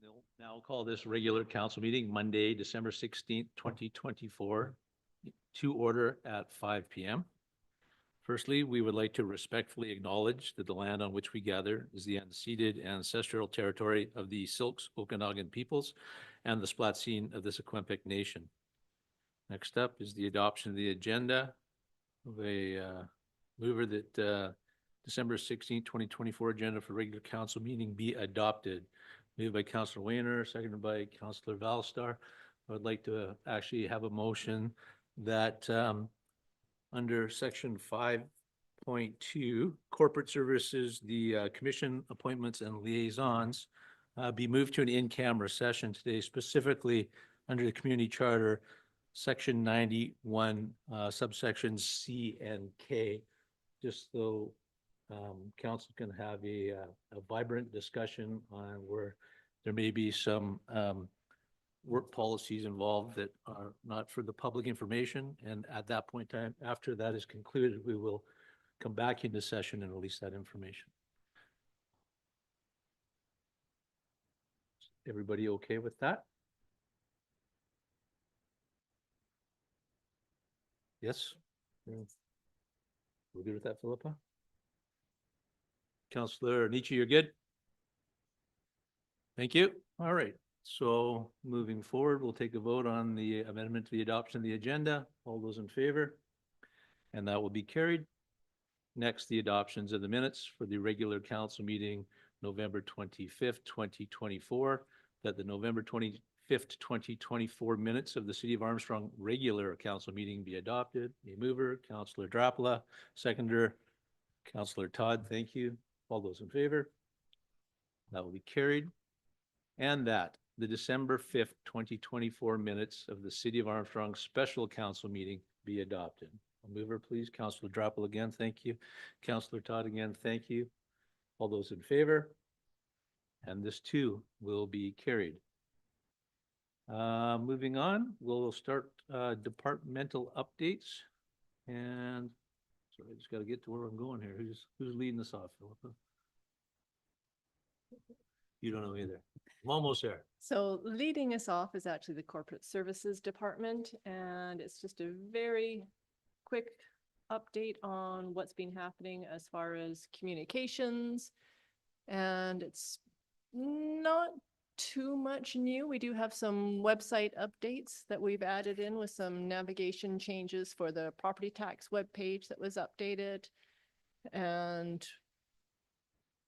We'll now call this regular council meeting Monday, December 16th, 2024, to order at 5 p.m. Firstly, we would like to respectfully acknowledge that the land on which we gather is the unceded ancestral territory of the Silks Okanagan peoples and the Splatseen of the Secwepemc Nation. Next up is the adoption of the agenda. A mover that December 16th, 2024 agenda for regular council meeting be adopted. Moved by Councillor Wayner, seconded by Councillor Valstar. I would like to actually have a motion that under section 5.2, corporate services, the commission appointments and liaisons be moved to an in-camera session today, specifically under the community charter, section 91, subsections C and K, just so council can have a vibrant discussion on where there may be some work policies involved that are not for the public information. And at that point in time, after that is concluded, we will come back into session and release that information. Everybody okay with that? Yes? We're good with that, Philippa? Councillor Nietzsche, you're good? Thank you. All right. So moving forward, we'll take a vote on the amendment to the adoption of the agenda. All those in favor? And that will be carried. Next, the adoptions of the minutes for the regular council meeting, November 25th, 2024, that the November 25th, 2024 minutes of the City of Armstrong regular council meeting be adopted. A mover, Councillor Drapala, seconder, Councillor Todd, thank you. All those in favor? That will be carried. And that the December 5th, 2024 minutes of the City of Armstrong special council meeting be adopted. A mover, please. Councillor Drapala again, thank you. Councillor Todd again, thank you. All those in favor? And this too will be carried. Moving on, we'll start departmental updates. And sorry, I just got to get to where I'm going here. Who's leading us off, Philippa? You don't know either. I'm almost there. So leading us off is actually the corporate services department, and it's just a very quick update on what's been happening as far as communications. And it's not too much new. We do have some website updates that we've added in with some navigation changes for the property tax webpage that was updated. And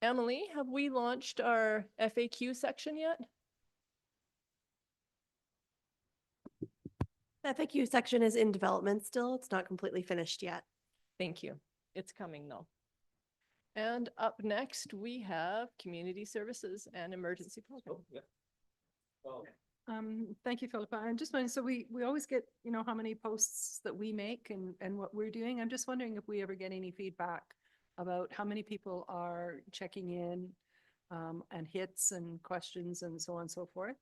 Emily, have we launched our FAQ section yet? FAQ section is in development still. It's not completely finished yet. Thank you. It's coming though. And up next, we have community services and emergency program. Oh, yeah. Oh. Thank you, Philippa. I'm just wondering, so we always get, you know, how many posts that we make and what we're doing. I'm just wondering if we ever get any feedback about how many people are checking in and hits and questions and so on and so forth.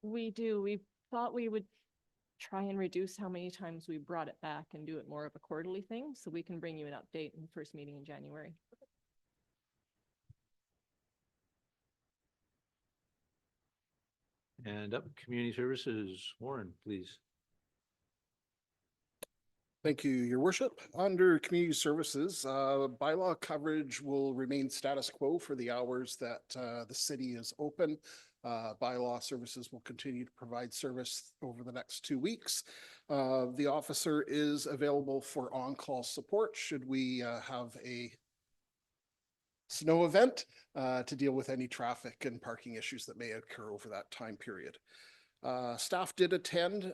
We do. We thought we would try and reduce how many times we brought it back and do it more of a quarterly thing, so we can bring you an update in the first meeting in January. And up community services, Warren, please. Thank you, Your Worship. Under community services, bylaw coverage will remain status quo for the hours that the city is open. Bylaw services will continue to provide service over the next 2 weeks. The officer is available for on-call support should we have a snow event to deal with any traffic and parking issues that may occur over that time period. Staff did attend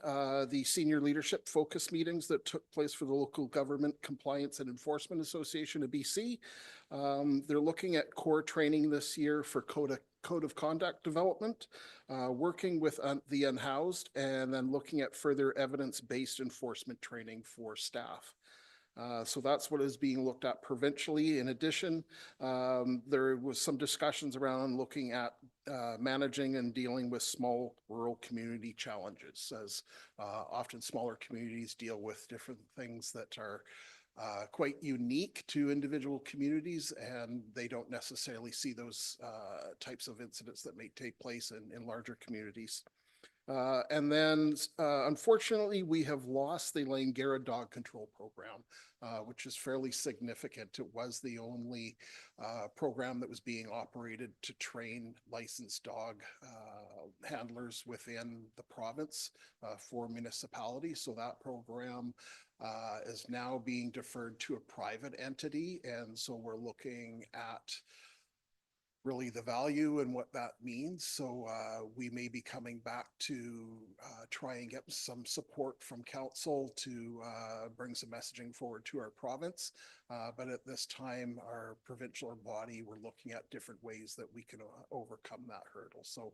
the senior leadership focus meetings that took place for the Local Government Compliance and Enforcement Association of BC. They're looking at core training this year for code of conduct development, working with the unhoused, and then looking at further evidence-based enforcement training for staff. So that's what is being looked at provincially. In addition, there was some discussions around looking at managing and dealing with small rural community challenges, as often smaller communities deal with different things that are quite unique to individual communities, and they don't necessarily see those types of incidents that may take place in larger communities. And then, unfortunately, we have lost the Langara Dog Control Program, which is fairly significant. It was the only program that was being operated to train licensed dog handlers within the province for municipalities. So that program is now being deferred to a private entity. And so we're looking at really the value and what that means. So we may be coming back to try and get some support from council to bring some messaging forward to our province. But at this time, our provincial body, we're looking at different ways that we can overcome that hurdle. So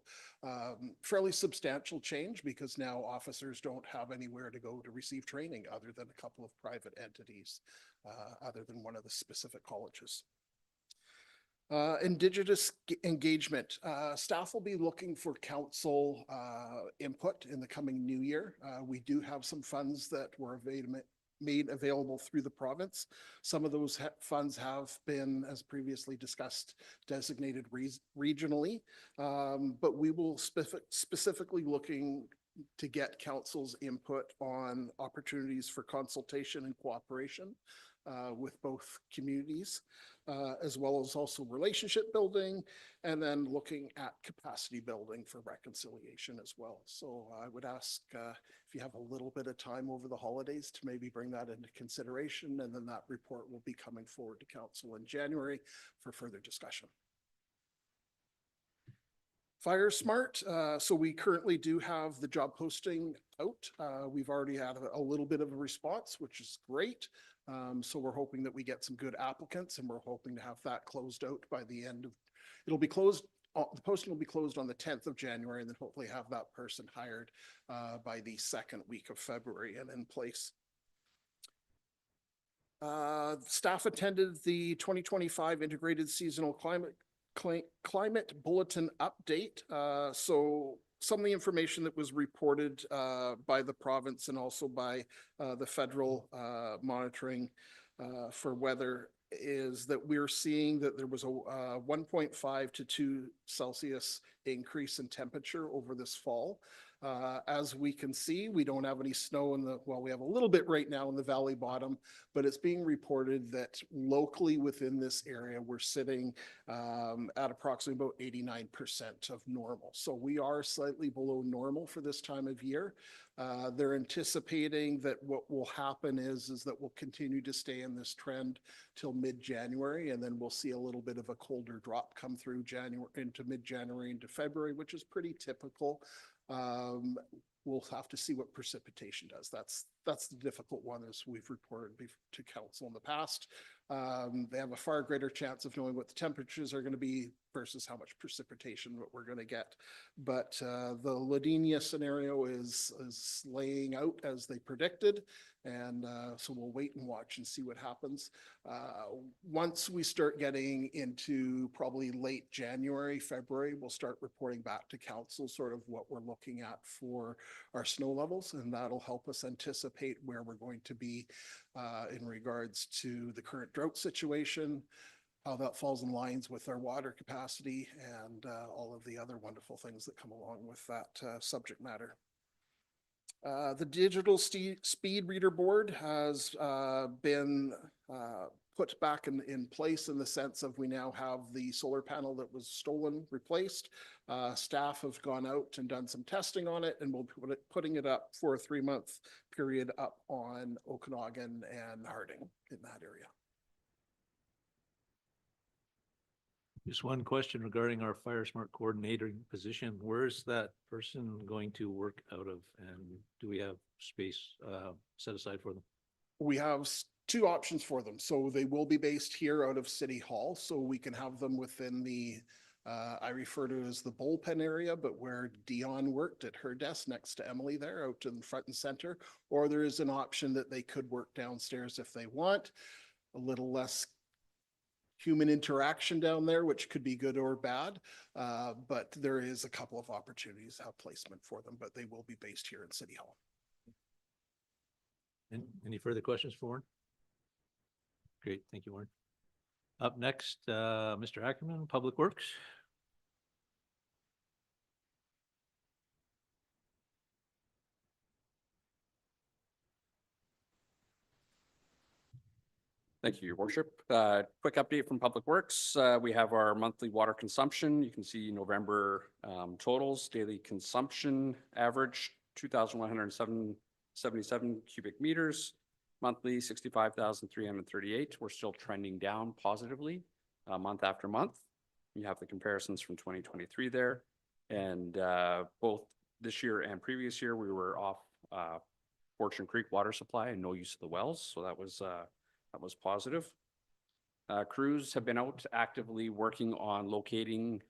fairly substantial change, because now officers don't have anywhere to go to receive training other than a couple of private entities, other than one of the specific colleges. Indigenous engagement. Staff will be looking for council input in the coming new year. We do have some funds that were made available through the province. Some of those funds have been, as previously discussed, designated regionally, but we will specifically looking to get council's input on opportunities for consultation and cooperation with both communities, as well as also relationship building, and then looking at capacity building for reconciliation as well. So I would ask if you have a little bit of time over the holidays to maybe bring that into consideration, and then that report will be coming forward to council in January for further discussion. Fire Smart. So we currently do have the job posting out. We've already had a little bit of a response, which is great. So we're hoping that we get some good applicants, and we're hoping to have that closed out by the end of, it'll be closed, the posting will be closed on the 10th of January, and then hopefully have that person hired by the second week of February and in place. Staff attended the 2025 Integrated Seasonal Climate Bulletin Update. So some of the information that was reported by the province and also by the federal monitoring for weather is that we're seeing that there was a 1.5 to 2 Celsius increase in temperature over this fall. As we can see, we don't have any snow in the, well, we have a little bit right now in the valley bottom, but it's being reported that locally within this area, we're sitting at approximately about 89% of normal. So we are slightly below normal for this time of year. They're anticipating that what will happen is that we'll continue to stay in this trend till mid-January, and then we'll see a little bit of a colder drop come through January into mid-January into February, which is pretty typical. We'll have to see what precipitation does. That's the difficult one, as we've reported to council in the past. They have a far greater chance of knowing what the temperatures are going to be versus how much precipitation what we're going to get. But the La Nina scenario is laying out as they predicted. And so we'll wait and watch and see what happens. Once we start getting into probably late January, February, we'll start reporting back to council sort of what we're looking at for our snow levels. And that'll help us anticipate where we're going to be in regards to the current drought situation, how that falls in lines with our water capacity, and all of the other wonderful things that come along with that subject matter. The digital speed reader board has been put back in place in the sense of we now have the solar panel that was stolen replaced. Staff have gone out and done some testing on it, and we'll be putting it up for a 3-month period up on Okanagan and Harding in that area. Just one question regarding our Fire Smart coordinator position. Where is that person going to work out of, and do we have space set aside for them? We have 2 options for them. So they will be based here out of City Hall, so we can have them within the I refer to it as the bullpen area, but where Dion worked at her desk next to Emily there out in front and center. Or there is an option that they could work downstairs if they want. A little less human interaction down there, which could be good or bad. But there is a couple of opportunities to have placement for them, but they will be based here in City Hall. And any further questions for Warren? Great, thank you, Warren. Up next, Mr. Ackerman, Public Works. Thank you, Your Worship. Quick update from Public Works. We have our monthly water consumption. You can see November totals, daily consumption average, 2,177 cubic meters, monthly 65,338. We're still trending down positively month after month. You have the comparisons from 2023 there. And both this year and previous year, we were off Fortune Creek water supply and no use of the wells. So that was positive. Crews have been out actively working on locating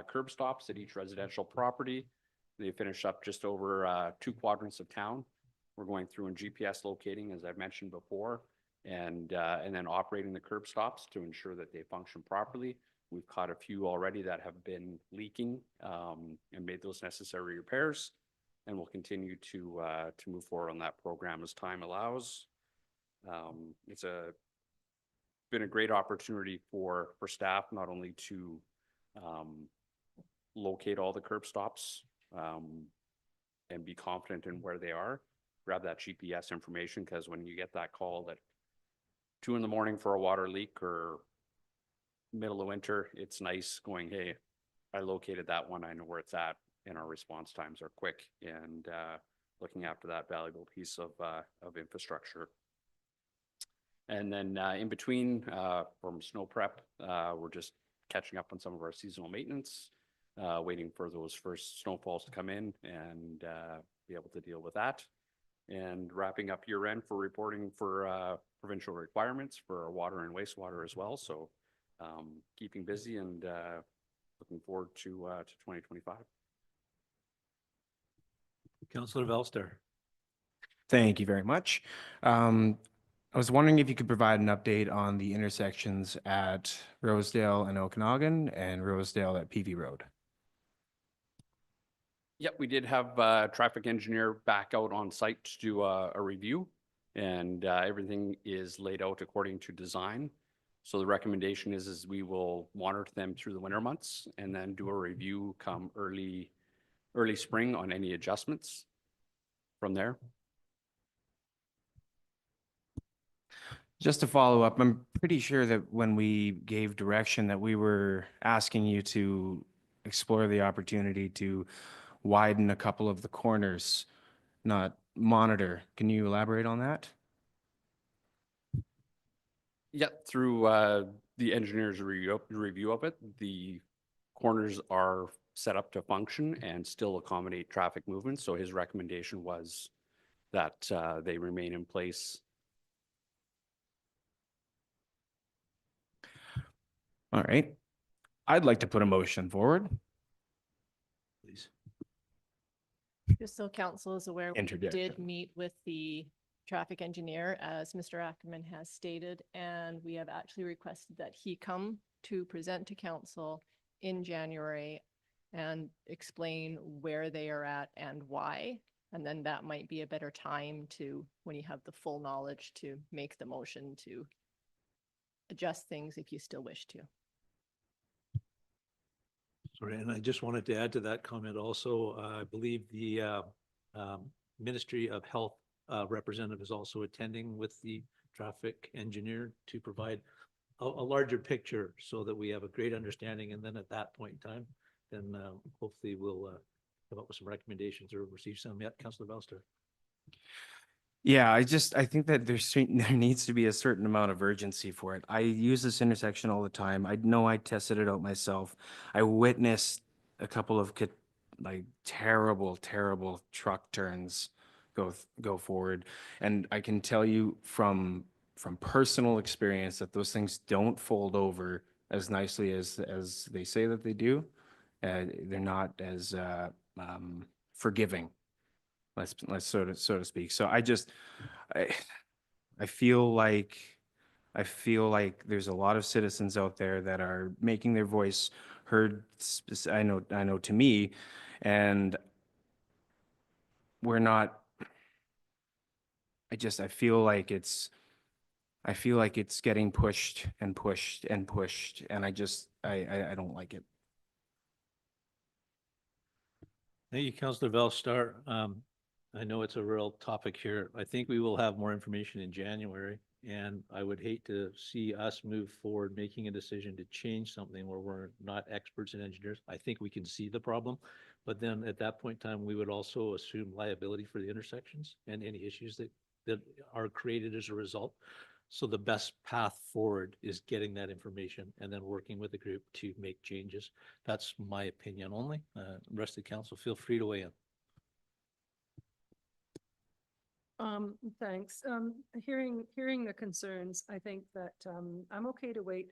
curb stops at each residential property. They finished up just over 2 quadrants of town. We're going through and GPS locating, as I've mentioned before, and then operating the curb stops to ensure that they function properly. We've caught a few already that have been leaking and made those necessary repairs, and we'll continue to move forward on that program as time allows. It's been a great opportunity for staff, not only to locate all the curb stops and be confident in where they are, grab that GPS information, because when you get that call at 2 a.m. for a water leak or middle of winter, it's nice going, hey, I located that one, I know where it's at, and our response times are quick and looking after that valuable piece of infrastructure. And then in between, from snow prep, we're just catching up on some of our seasonal maintenance, waiting for those first snowfalls to come in and be able to deal with that. And wrapping up year end for reporting for provincial requirements for water and wastewater as well. So keeping busy and looking forward to 2025. Councillor Velster. Thank you very much. I was wondering if you could provide an update on the intersections at Rosedale and Okanagan and Rosedale at PV Road. Yep, we did have a traffic engineer back out on site to do a review, and everything is laid out according to design. So the recommendation is we will monitor them through the winter months and then do a review come early spring on any adjustments from there. Just to follow up, I'm pretty sure that when we gave direction that we were asking you to explore the opportunity to widen a couple of the corners, not monitor. Can you elaborate on that? Yeah, through the engineer's review of it, the corners are set up to function and still accommodate traffic movement. So his recommendation was that they remain in place. All right. I'd like to put a motion forward. Please. Just so council is aware, we did Interjection. meet with the traffic engineer, as Mr. Ackerman has stated, and we have actually requested that he come to present to council in January and explain where they are at and why. And then that might be a better time to, when you have the full knowledge, to make the motion to adjust things if you still wish to. Sorry, and I just wanted to add to that comment also, I believe the Ministry of Health representative is also attending with the traffic engineer to provide a larger picture so that we have a great understanding. And then at that point in time, then hopefully we'll come up with some recommendations or receive some. Yeah, Councillor Velster. Yeah, I think that there needs to be a certain amount of urgency for it. I use this intersection all the time. I know I tested it out myself. I witnessed a couple of terrible truck turns go forward. And I can tell you from personal experience that those things don't fold over as nicely as they say that they do. They're not as forgiving. Let's so to speak. So I feel like there's a lot of citizens out there that are making their voice heard. I know to me, and we're not. I feel like it's I feel like it's getting pushed and pushed and pushed, and I don't like it. Thank you, Councillor Bellstar. I know it's a real topic here. I think we will have more information in January. And I would hate to see us move forward, making a decision to change something where we're not experts and engineers. I think we can see the problem. But then at that point in time, we would also assume liability for the intersections and any issues that are created as a result. So the best path forward is getting that information and then working with the group to make changes. That's my opinion only. Rest of the council, feel free to weigh in. Thanks. Hearing the concerns, I think that, I'm okay to wait,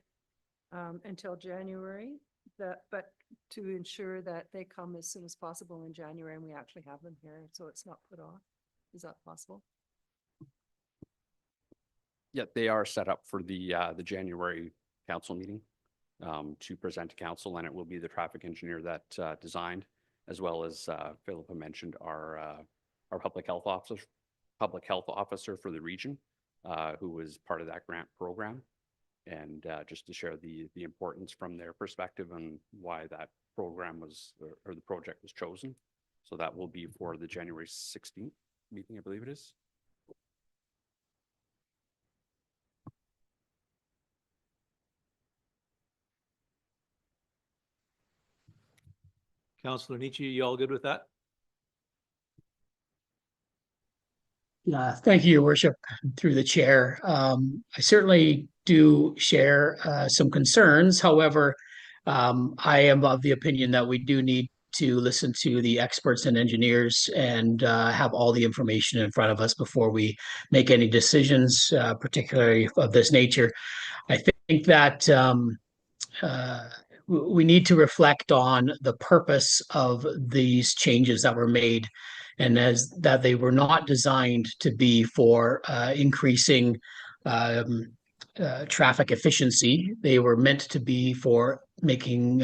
until January, but to ensure that they come as soon as possible in January and we actually have them here, so it's not put off. Is that possible? Yeah, they are set up for the January council meeting to present to council, and it will be the traffic engineer that designed, as well as Philippa mentioned, our public health officer for the region, who was part of that grant program. And just to share the importance from their perspective and why that program was, or the project was chosen. So that will be for the January 16th meeting, I believe it is. Councillor Nietzsche, you all good with that? Thank you, Your Worship, through the chair. I certainly do share some concerns. However, I am of the opinion that we do need to listen to the experts and engineers and have all the information in front of us before we make any decisions, particularly of this nature. I think that we need to reflect on the purpose of these changes that were made, and as that they were not designed to be for increasing traffic efficiency. They were meant to be for making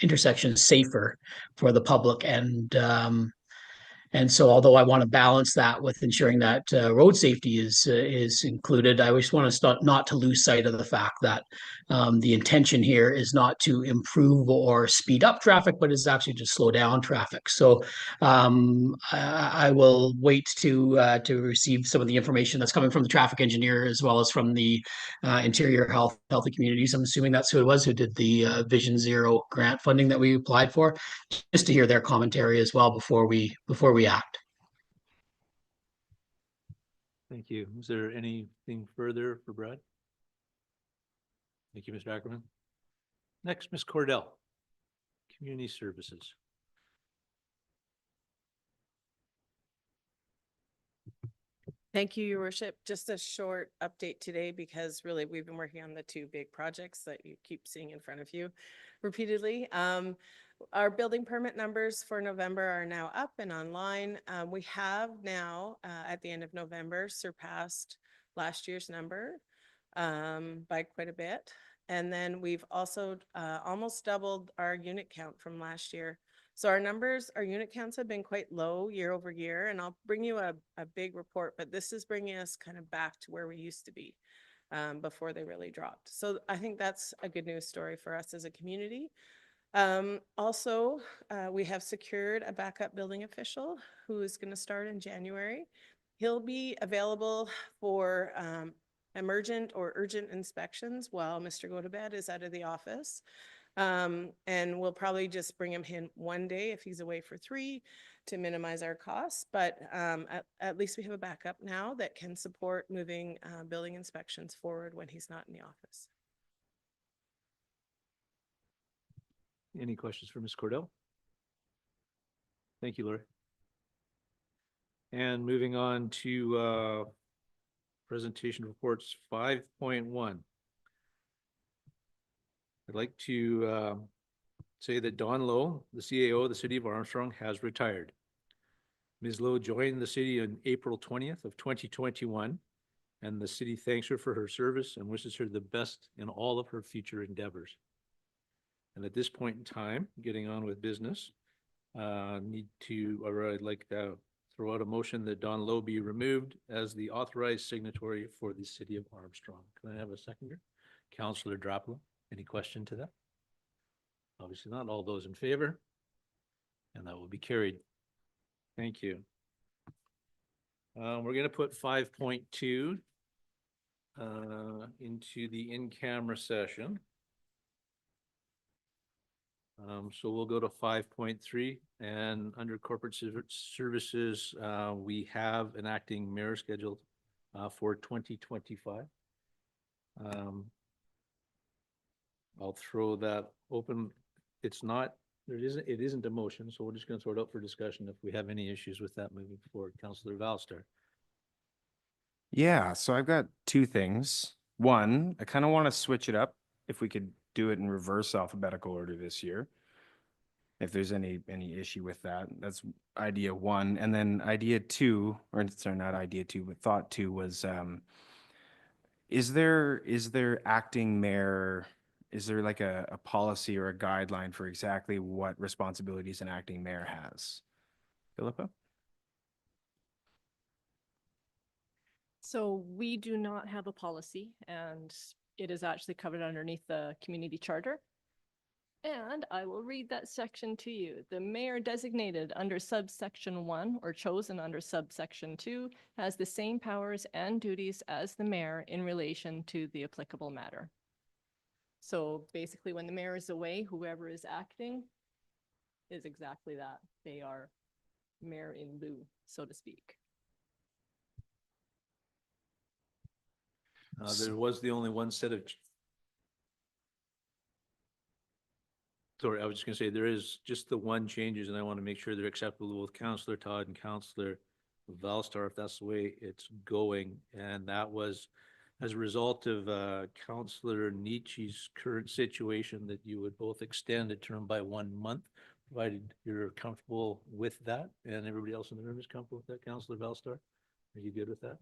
intersections safer for the public, and so, although I want to balance that with ensuring that road safety is included, I just want to not to lose sight of the fact that the intention here is not to improve or speed up traffic, but is actually to slow down traffic. So, I will wait to receive some of the information that's coming from the traffic engineer as well as from the Interior Healthy Communities. I'm assuming that's who it was who did the Vision Zero grant funding that we applied for, just to hear their commentary as well before we act. Thank you. Is there anything further for Brad? Thank you, Mr. Ackerman. Next, Ms. Cordell, Community Services. Thank you, Your Worship. Just a short update today because really we've been working on the two big projects that you keep seeing in front of you repeatedly. Our building permit numbers for November are now up and online. We have now, at the end of November, surpassed last year's number by quite a bit. And then we've also almost doubled our unit count from last year. So our unit counts have been quite low year over year, and I'll bring you a big report, but this is bringing us kind of back to where we used to be before they really dropped. So I think that's a good news story for us as a community. Also, we have secured a backup building official who is going to start in January. He'll be available for emergent or urgent inspections while Mr. Gotobed is out of the office. And we'll probably just bring him in one day if he's away for 3 to minimize our costs. But at least we have a backup now that can support moving building inspections forward when he's not in the office. Any questions for Ms. Cordell? Thank you, Lori. And moving on to presentation reports 5.1. I'd like to say that Dawn Lowe, the CAO of the City of Armstrong, has retired. Ms. Lowe joined the city on April 20th of 2021, and the city thanks her for her service and wishes her the best in all of her future endeavors. And at this point in time, getting on with business, I'd like to throw out a motion that Don Lowe be removed as the authorized signatory for the city of Armstrong. Can I have a seconder? Councillor Drapla, any question to that? Obviously not. All those in favor? And that will be carried. Thank you. We're gonna put 5.2 into the in-camera session. So we'll go to 5.3, and under corporate services, we have an acting mayor scheduled for 2025. I'll throw that open. It isn't a motion, so we're just gonna throw it out for discussion if we have any issues with that moving forward. Councillor Valstar. Yeah, so I've got two things. One, I kind of want to switch it up if we could do it in reverse alphabetical order this year. If there's any issue with that, that's idea one. And then idea two, or sorry, not idea two, but thought two was, is there acting mayor, is there like a policy or a guideline for exactly what responsibilities an acting mayor has? Philippa? So we do not have a policy, and it is actually covered underneath the community charter. And I will read that section to you. The mayor designated under subsection 1 or chosen under subsection 2 has the same powers and duties as the mayor in relation to the applicable matter. So basically, when the mayor is away, whoever is acting is exactly that. They are mayor in lieu, so to speak. There was the only one set of. Sorry, I was just gonna say, there is just the one changes, and I want to make sure they're acceptable with Councillor Todd and Councillor Valstar, if that's the way it's going. And that was as a result of Councillor Nietzsche's current situation, that you would both extend a term by 1 month, provided you're comfortable with that, and everybody else in the room is comfortable with that. Councillor Valstar, are you good with that?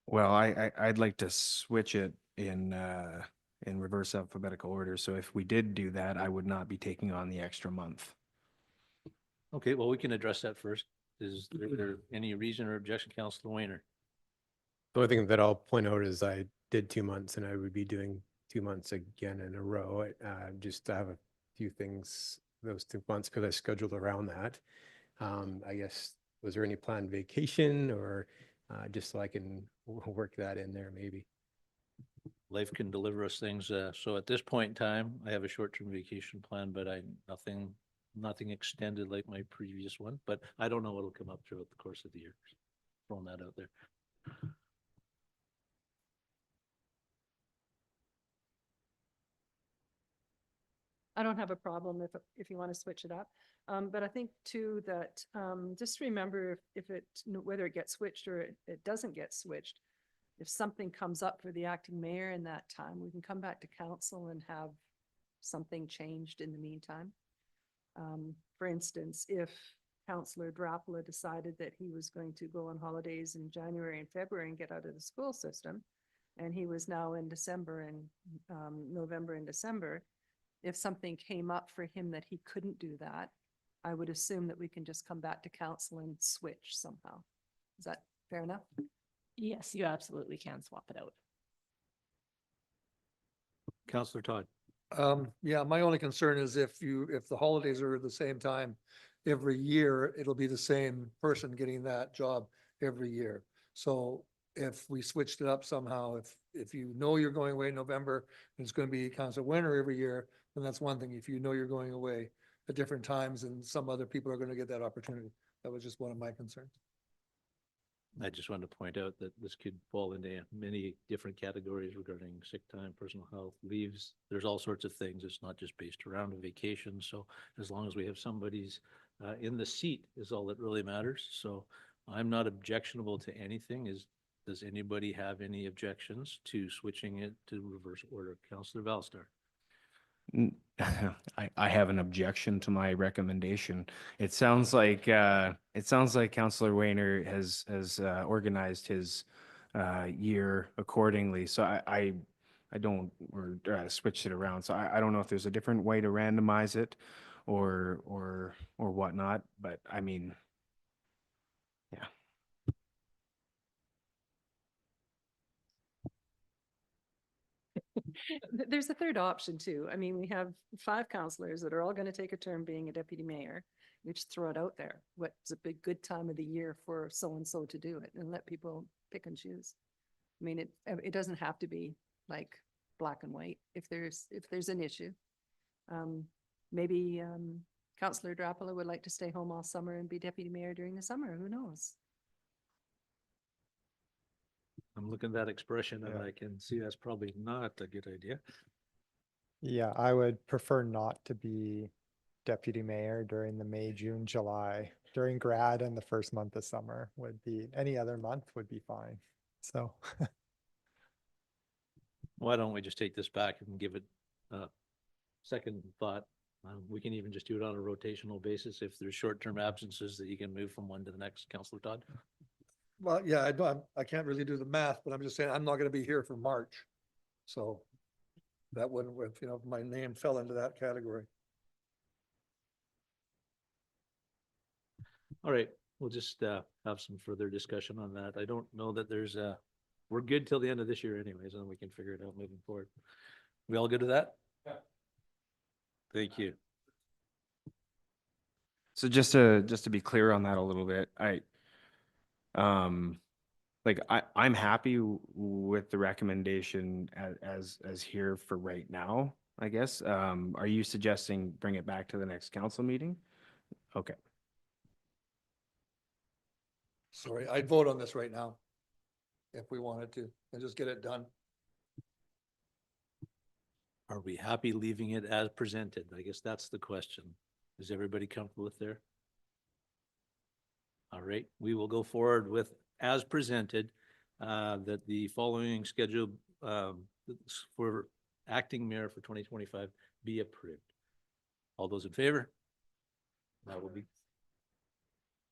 Well, I'd like to switch it in reverse alphabetical order. So if we did do that, I would not be taking on the extra month. Okay, well, we can address that first. Is there any reason or objection, Councillor Weiner? The only thing that I'll point out is I did 2 months and I would be doing 2 months again in a row. Just to have a few things those 2 months because I scheduled around that. I guess, was there any planned vacation or just so I can work that in there maybe? Life can deliver us things. So at this point in time, I have a short-term vacation plan, but nothing extended like my previous one, but I don't know what'll come up throughout the course of the year. Throwing that out there. I don't have a problem if you want to switch it up. But I think too that just remember if it, whether it gets switched or it doesn't get switched, if something comes up for the acting mayor in that time, we can come back to council and have something changed in the meantime. For instance, if Councillor Drapla decided that he was going to go on holidays in January and February and get out of the school system, and he was now in December and November and December, if something came up for him that he couldn't do that, I would assume that we can just come back to council and switch somehow. Is that fair enough? Yes, you absolutely can swap it out. Councillor Todd. Yeah, my only concern is if the holidays are at the same time every year, it'll be the same person getting that job every year. So if we switched it up somehow, if you know you're going away in November, and it's going to be Councillor Winter every year, then that's one thing. If you know you're going away at different times and some other people are going to get that opportunity, that was just one of my concerns. I just wanted to point out that this could fall into many different categories regarding sick time, personal health, leaves. There's all sorts of things. It's not just based around a vacation. So as long as we have somebody's in the seat is all that really matters. So I'm not objectionable to anything. Does anybody have any objections to switching it to reverse order? Councillor Valstar. I have an objection to my recommendation. It sounds like Councillor Weiner has organized his year accordingly. So I don't, or switched it around. So I don't know if there's a different way to randomize it, or whatnot. But I mean, yeah. There's a third option too. I mean, we have 5 councillors that are all going to take a turn being a deputy mayor. We just throw it out there. What's a big good time of the year for so-and-so to do it and let people pick and choose. I mean, it doesn't have to be like black and white if there's an issue. Maybe Councillor Drapala would like to stay home all summer and be deputy mayor during the summer. Who knows? I'm looking at that expression and Yeah. I can see that's probably not a good idea. Yeah, I would prefer not to be deputy mayor during the May, June, July. During grad and the first month of summer would be, any other month would be fine. So, Why don't we just take this back and give it a second thought? We can even just do it on a rotational basis. If there's short-term absences that you can move from one to the next, Councillor Todd. Well, yeah, I don't, I can't really do the math, but I'm just saying I'm not gonna be here for March. So that wouldn't, if, you know, my name fell into that category. All right, we'll just have some further discussion on that. I don't know that there's we're good till the end of this year anyways, and then we can figure it out moving forward. We all good with that? Yeah. Thank you. So just to be clear on that a little bit, I'm happy with the recommendation as here for right now, I guess. Are you suggesting bring it back to the next council meeting? Okay. Sorry, I'd vote on this right now. If we wanted to, and just get it done. Are we happy leaving it as presented? I guess that's the question. Is everybody comfortable with there? All right, we will go forward with as presented, that the following schedule for acting mayor for 2025 be approved. All those in favor? That will be.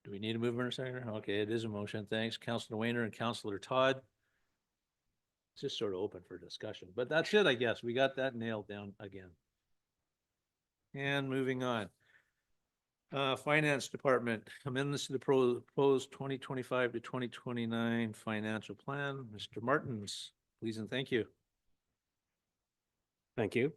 Do we need a mover and a seconder? Okay, it is a motion. Thanks, Councillor Wayner and Councillor Todd. It's just sort of open for discussion, but that's it, I guess. We got that nailed down again. And moving on. Finance Department, amendments to the proposed 2025 to 2029 financial plan. Mr. Martins, please and thank you. Thank you.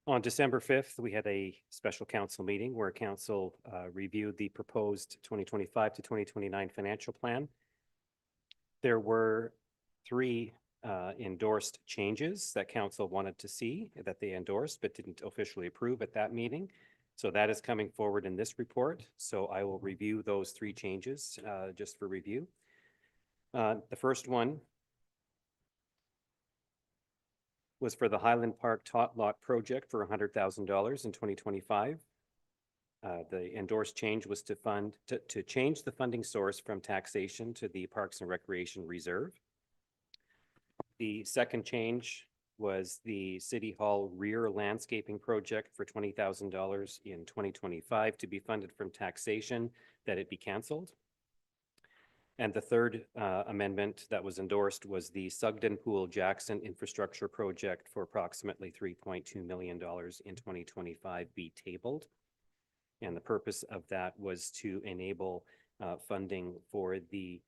On December 5th, we had a special council meeting where council reviewed the proposed 2025 to 2029 financial plan. There were 3 endorsed changes that council wanted to see that they endorsed but didn't officially approve at that meeting. So that is coming forward in this report. So I will review those 3 changes just for review. The first one was for the Highland Park Tot Lot project for $100,000 in 2025. The endorsed change was to change the funding source from taxation to the Parks and Recreation Reserve. The second change was the City Hall rear landscaping project for $20,000 in 2025 to be funded from taxation, that it be canceled. And the third amendment that was endorsed was the Sugden Pool Jackson infrastructure project for approximately $3.2 million in 2025 be tabled. And the purpose of that was to enable funding for the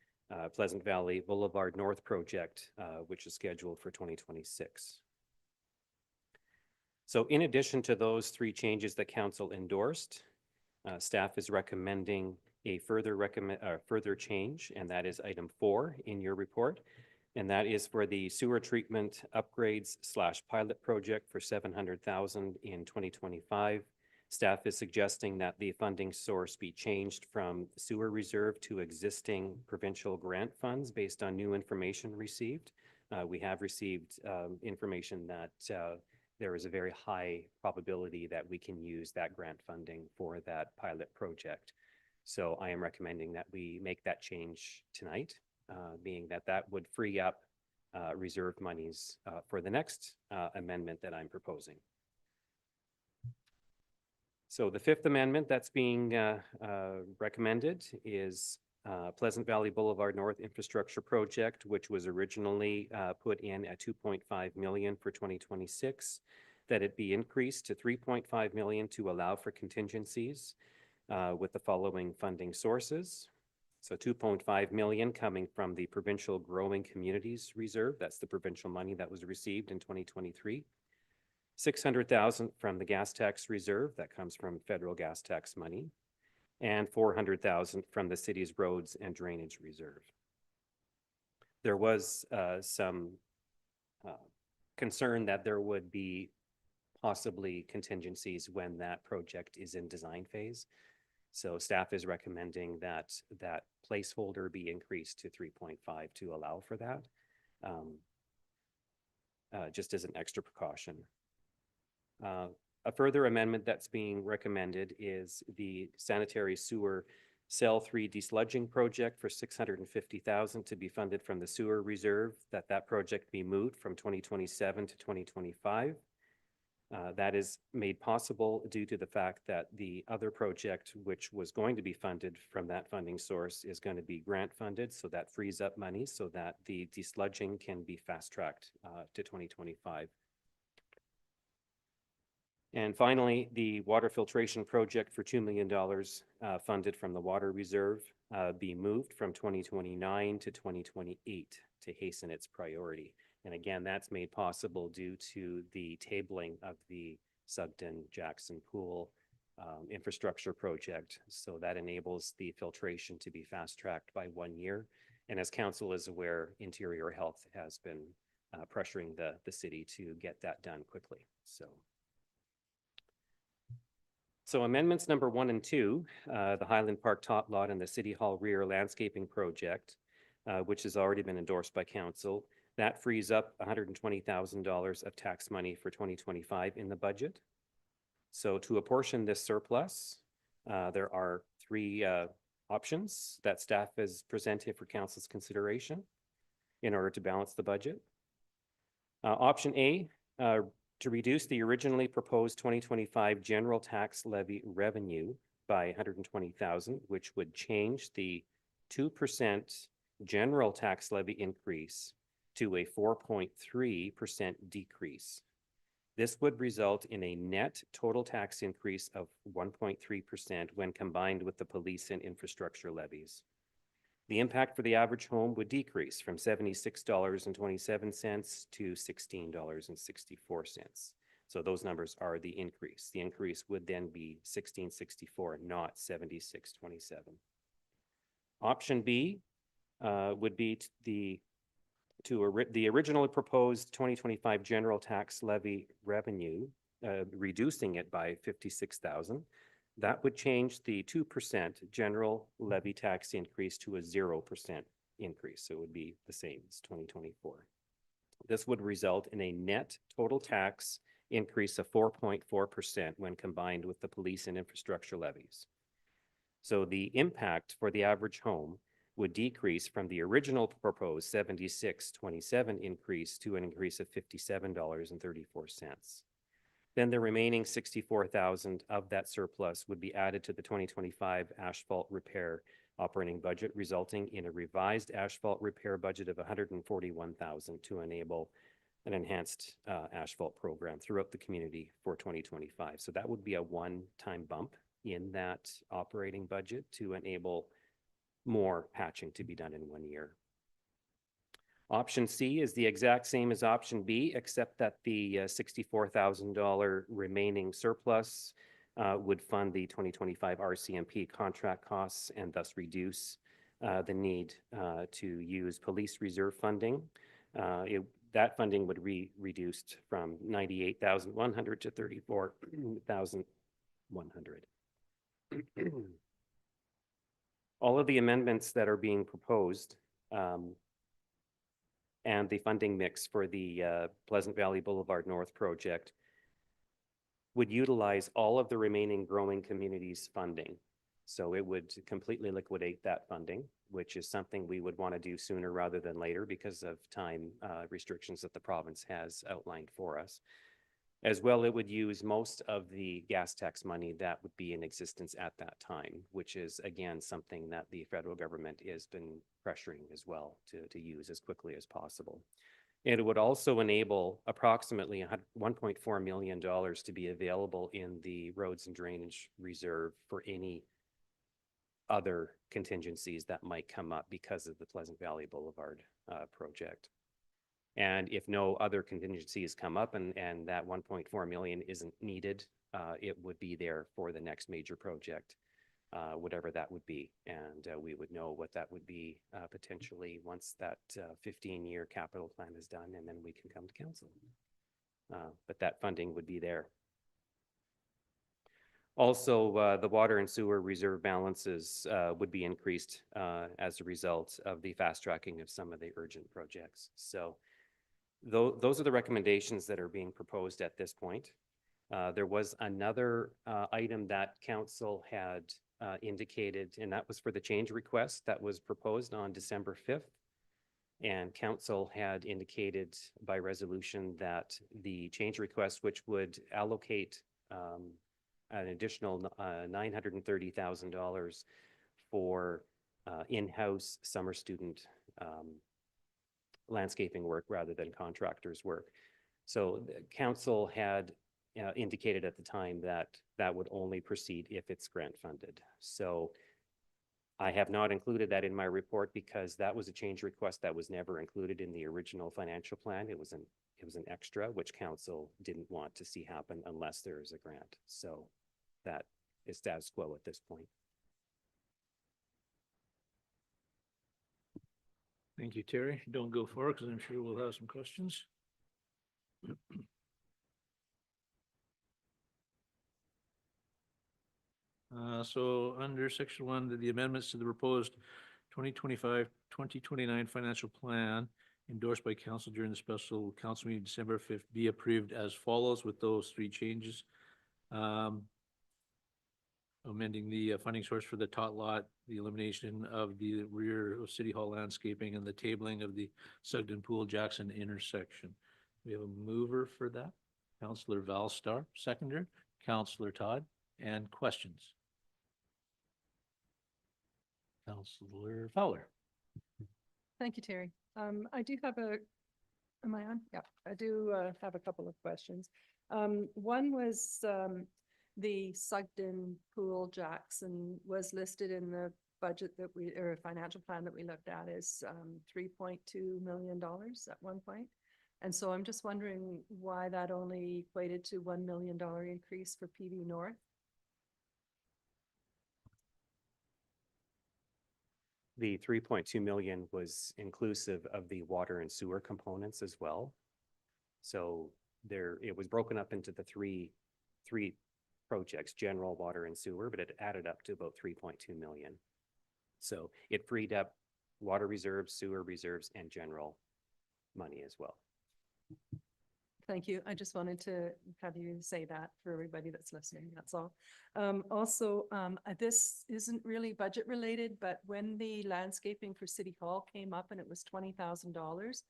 Pleasant Valley Boulevard North project, which is scheduled for 2026. So in addition to those 3 changes that council endorsed, staff is recommending a further change, and that is item 4 in your report. And that is for the sewer treatment upgrades / pilot project for $700,000 in 2025. Staff is suggesting that the funding source be changed from sewer reserve to existing provincial grant funds based on new information received. We have received information that there is a very high probability that we can use that grant funding for that pilot project. So I am recommending that we make that change tonight, being that that would free up reserve monies for the next amendment that I'm proposing. So the 5th amendment that's being recommended is Pleasant Valley Boulevard North infrastructure project, which was originally put in at $2.5 million for 2026. that it be increased to 3.5 million to allow for contingencies with the following funding sources. So 2.5 million coming from the Provincial Growing Communities Reserve. That's the provincial money that was received in 2023. 600,000 from the gas tax reserve. That comes from federal gas tax money. And 400,000 from the city's roads and drainage reserve. There was some concern that there would be possibly contingencies when that project is in design phase. So staff is recommending that that placeholder be increased to 3.5 to allow for that, just as an extra precaution. A further amendment that's being recommended is the sanitary sewer Cell 3 desludging project for 650,000 to be funded from the sewer reserve, that project be moved from 2027 to 2025. That is made possible due to the fact that the other project, which was going to be funded from that funding source, is going to be grant funded. So that frees up money so that the desludging can be fast tracked to 2025. And finally, the water filtration project for $2 million funded from the water reserve be moved from 2029 to 2028 to hasten its priority. And again, that's made possible due to the tabling of the Sugden-Jackson Pool infrastructure project. So that enables the filtration to be fast-tracked by 1 year. And as council is aware, Interior Health has been pressuring the city to get that done quickly. So amendments number 1 and 2, the Highland Park Tot Lot and the City Hall Rear Landscaping Project, which has already been endorsed by council. That frees up $120,000 of tax money for 2025 in the budget. So to apportion this surplus, there are 3 options that staff has presented for council's consideration in order to balance the budget. Option A, to reduce the originally proposed 2025 general tax levy revenue by 120,000, which would change the 2% general tax levy increase to a 4.3% decrease. This would result in a net total tax increase of 1.3% when combined with the police and infrastructure levies. The impact for the average home would decrease from $76.27 to $16.64. So those numbers are the increase. The increase would then be $16.64, not $76.27. Option B would be the originally proposed 2025 general tax levy revenue, reducing it by 56,000. That would change the 2% general levy tax increase to a 0% increase. So it would be the same as 2024. This would result in a net total tax increase of 4.4% when combined with the police and infrastructure levies. So the impact for the average home would decrease from the original proposed $76.27 increase to an increase of $57.34. Then the remaining $64,000 of that surplus would be added to the 2025 asphalt repair operating budget, resulting in a revised asphalt repair budget of $141,000 to enable an enhanced asphalt program throughout the community for 2025. So that would be a one-time bump in that operating budget to enable more patching to be done in 1 year. Option C is the exact same as option B, except that the $64,000 remaining surplus would fund the 2025 RCMP contract costs and thus reduce the need to use police reserve funding. That funding would be reduced from $98,100 to $34,100. All of the amendments that are being proposed and the funding mix for the Pleasant Valley Boulevard North project would utilize all of the remaining growing communities funding. So it would completely liquidate that funding, which is something we would want to do sooner rather than later because of time restrictions that the province has outlined for us. As well, it would use most of the gas tax money that would be in existence at that time, which is, again, something that the federal government has been pressuring as well to use as quickly as possible. And it would also enable approximately $1.4 million to be available in the roads and drainage reserve for any other contingencies that might come up because of the Pleasant Valley Boulevard project. And if no other contingencies come up and that 1.4 million isn't needed, it would be there for the next major project, whatever that would be. And we would know what that would be potentially once that 15-year capital plan is done, and then we can come to council. But that funding would be there. Also, the water and sewer reserve balances would be increased as a result of the fast tracking of some of the urgent projects. So those are the recommendations that are being proposed at this point. There was another item that council had indicated, and that was for the change request that was proposed on December 5th. And council had indicated by resolution that the change request, which would allocate an additional $930,000 for in-house summer student landscaping work rather than contractors' work. So the council had indicated at the time that that would only proceed if it's grant funded. So I have not included that in my report because that was a change request that was never included in the original financial plan. It was an extra, which council didn't want to see happen unless there is a grant. So that is status quo at this point. Thank you, Terry. Don't go far because I'm sure we'll have some questions. So under section 1, the amendments to the proposed 2025-2029 financial plan endorsed by council during the special council meeting December 5th be approved as follows with those 3 changes. Amending the funding source for the tot lot, the elimination of the rear of City Hall landscaping, and the tabling of the Sugden Pool Jackson intersection. We have a mover for that, Councillor Valstar, seconder, Councillor Todd, and questions. Councillor Fowler. Thank you, Terry. I do have am I on? Yeah, I do have a couple of questions. One was the Sugden Pool Jackson was listed in the budget that or financial plan that we looked at is $3.2 million at one point. And so I'm just wondering why that only equated to $1 million increase for PV North. The 3.2 million was inclusive of the water and sewer components as well. So it was broken up into the three projects, general, water, and sewer, but it added up to about 3.2 million. So it freed up water reserves, sewer reserves, and general money as well. Thank you. I just wanted to have you say that for everybody that's listening. That's all. Also, this isn't really budget related, but when the landscaping for City Hall came up and it was $20,000,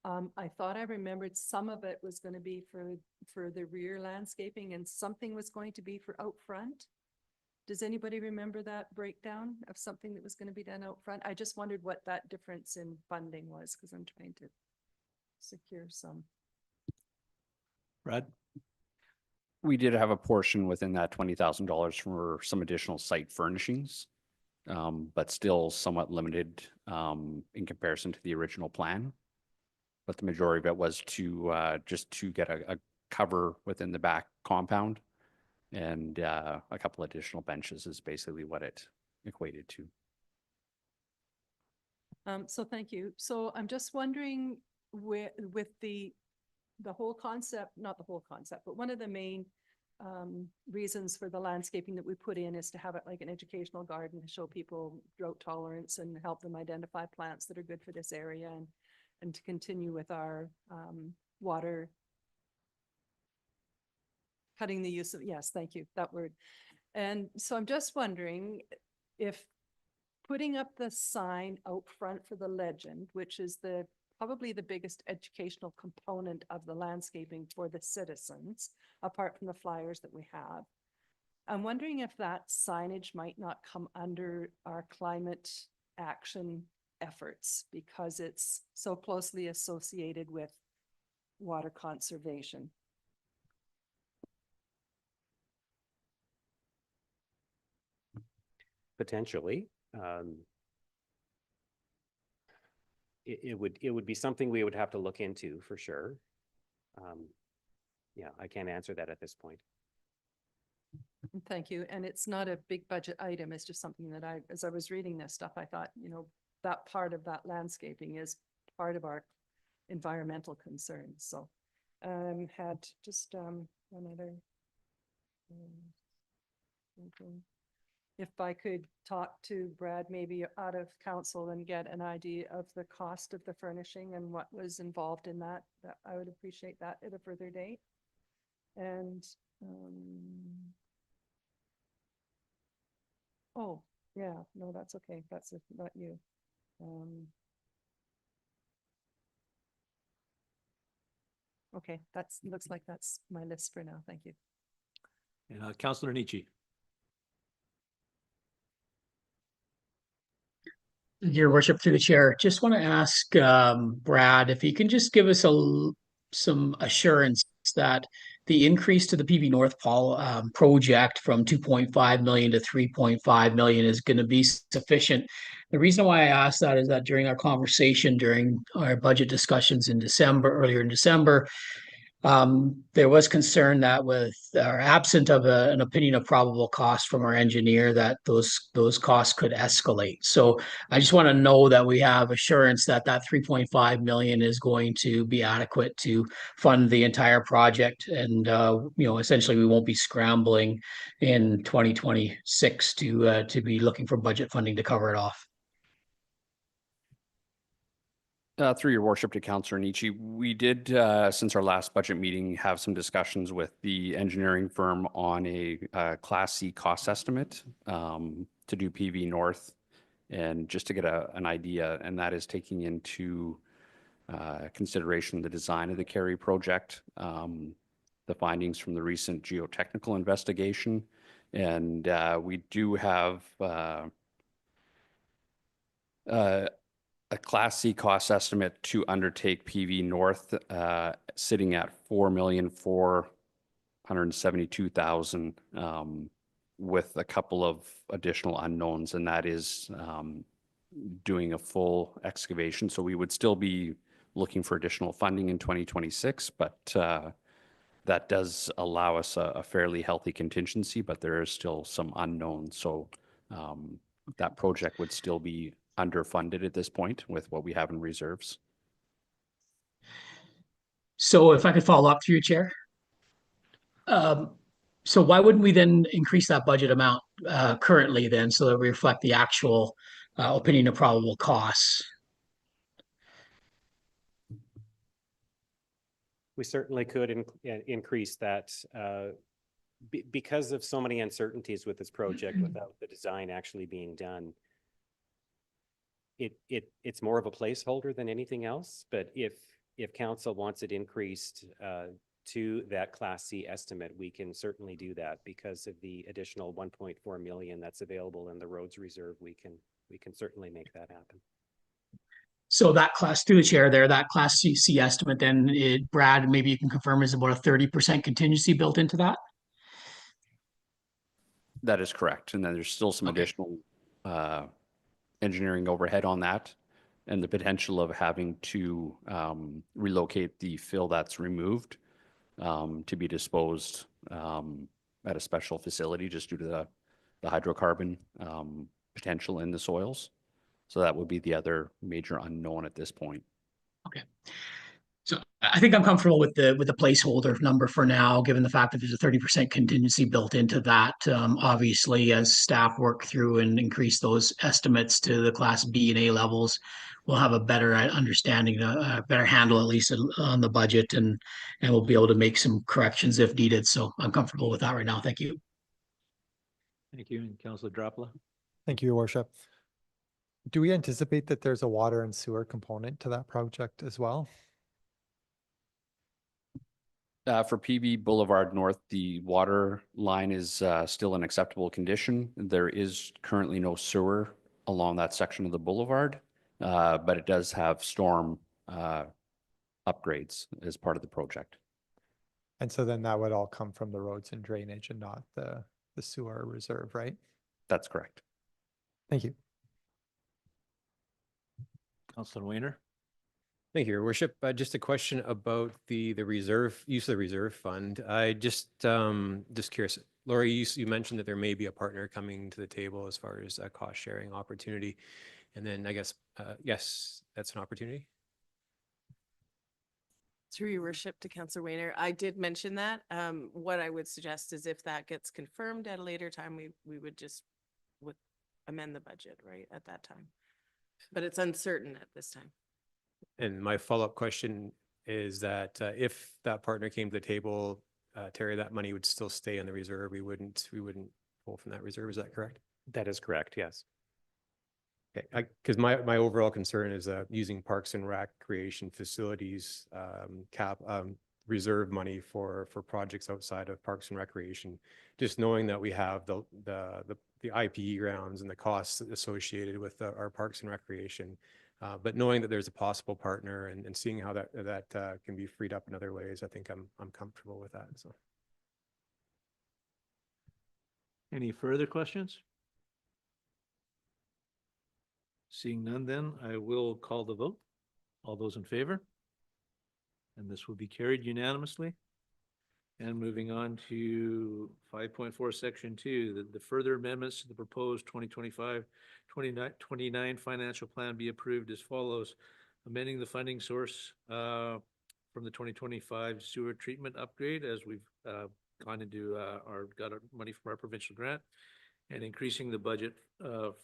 I thought I remembered some of it was going to be for the rear landscaping and something was going to be for out front. Does anybody remember that breakdown of something that was going to be done out front? I just wondered what that difference in funding was because I'm trying to secure some. Brad? We did have a portion within that $20,000 for some additional site furnishings, but still somewhat limited in comparison to the original plan. But the majority of it was to just to get a cover within the back compound, and a couple additional benches is basically what it equated to. So thank you. So I'm just wondering with the whole concept, not the whole concept, but one of the main reasons for the landscaping that we put in is to have it like an educational garden to show people drought tolerance and help them identify plants that are good for this area and to continue with our water, cutting the use of, yes, thank you, that word. And so I'm just wondering if putting up the sign out front for the legend, which is probably the biggest educational component of the landscaping for the citizens, apart from the flyers that we have. I'm wondering if that signage might not come under our climate action efforts because it's so closely associated with water conservation. Potentially. It would be something we would have to look into for sure. Yeah, I can't answer that at this point. Thank you. And it's not a big budget item. It's just something that as I was reading this stuff, I thought, that part of that landscaping is part of our environmental concerns. So, had just, one other. Okay. If I could talk to Brad, maybe out of council, and get an idea of the cost of the furnishing and what was involved in that, I would appreciate that at a further date. And, oh, yeah, no, that's okay. That's not you. Okay, looks like that's my list for now. Thank you. And Councillor Nietzsche. Your worship, through the chair, just want to ask Brad if he can just give us some assurance that the increase to the PV North project from 2.5 million to 3.5 million is going to be sufficient. The reason why I asked that is that during our conversation, during our budget discussions earlier in December, there was concern that with or absent of an opinion of probable cost from our engineer, that those costs could escalate. So I just want to know that we have assurance that that 3.5 million is going to be adequate to fund the entire project, and essentially we won't be scrambling in 2026 to be looking for budget funding to cover it off. Through your worship to Councillor Nietzsche, we did, since our last budget meeting, have some discussions with the engineering firm on a Class C cost estimate to do PV North, and just to get an idea, and that is taking into consideration the design of the Kerry project, the findings from the recent geotechnical investigation, and we do have a Class C cost estimate to undertake PV North, sitting at $4,472,000, with a couple of additional unknowns, and that is doing a full excavation. So we would still be looking for additional funding in 2026, but that does allow us a fairly healthy contingency, but there is still some unknowns. So that project would still be underfunded at this point with what we have in reserves. So if I could follow up through your chair. So why wouldn't we then increase that budget amount currently then, so that we reflect the actual opinion of probable costs? We certainly could increase that because of so many uncertainties with this project without the design actually being done. It's more of a placeholder than anything else, but if council wants it increased to that Class C estimate, we can certainly do that because of the additional 1.4 million that's available in the roads reserve. We can certainly make that happen. So that class, through the chair there, that Class C estimate, then Brad, maybe you can confirm, is about a 30% contingency built into that? That is correct. And then there's still some additional engineering overhead on that, and the potential of having to relocate the fill that's removed to be disposed at a special facility just due to the hydrocarbon potential in the soils. So that would be the other major unknown at this point. Okay. So I think I'm comfortable with the placeholder number for now, given the fact that there's a 30% contingency built into that. Obviously, as staff work through and increase those estimates to the Class B and A levels, we'll have a better understanding, a better handle at least on the budget, and we'll be able to make some corrections if needed. So I'm comfortable with that right now. Thank you. Thank you. And Councillor Dropla. Thank you, Your Worship. Do we anticipate that there's a water and sewer component to that project as well? For PV Boulevard North, the water line is still in acceptable condition. There is currently no sewer along that section of the boulevard. but it does have storm upgrades as part of the project. And so then that would all come from the roads and drainage and not the sewer reserve, right? That's correct. Thank you. Councillor Weiner? Thank you, Your Worship. Just a question about the reserve, use of the reserve fund. I just curious. Lori, you mentioned that there may be a partner coming to the table as far as a cost sharing opportunity. And then I guess, yes, that's an opportunity. Through your worship to Councillor Weiner, I did mention that. What I would suggest is if that gets confirmed at a later time, we would just amend the budget, right, at that time. But it's uncertain at this time. And my follow-up question is that if that partner came to the table, Terry, that money would still stay in the reserve. We wouldn't pull from that reserve. Is that correct? That is correct, yes. Okay, because my overall concern is using Parks and Recreation facilities reserve money for projects outside of Parks and Recreation. Just knowing that we have the IPE grounds and the costs associated with our Parks and Recreation, but knowing that there's a possible partner and seeing how that can be freed up in other ways, I think I'm comfortable with that. So, Any further questions? Seeing none, then I will call the vote. All those in favor? And this will be carried unanimously. And moving on to 5.4, Section 2, the further amendments to the proposed 2025-29 financial plan be approved as follows. Amending the funding source from the 2025 sewer treatment upgrade, as we've gone into got our money from our provincial grant, and increasing the budget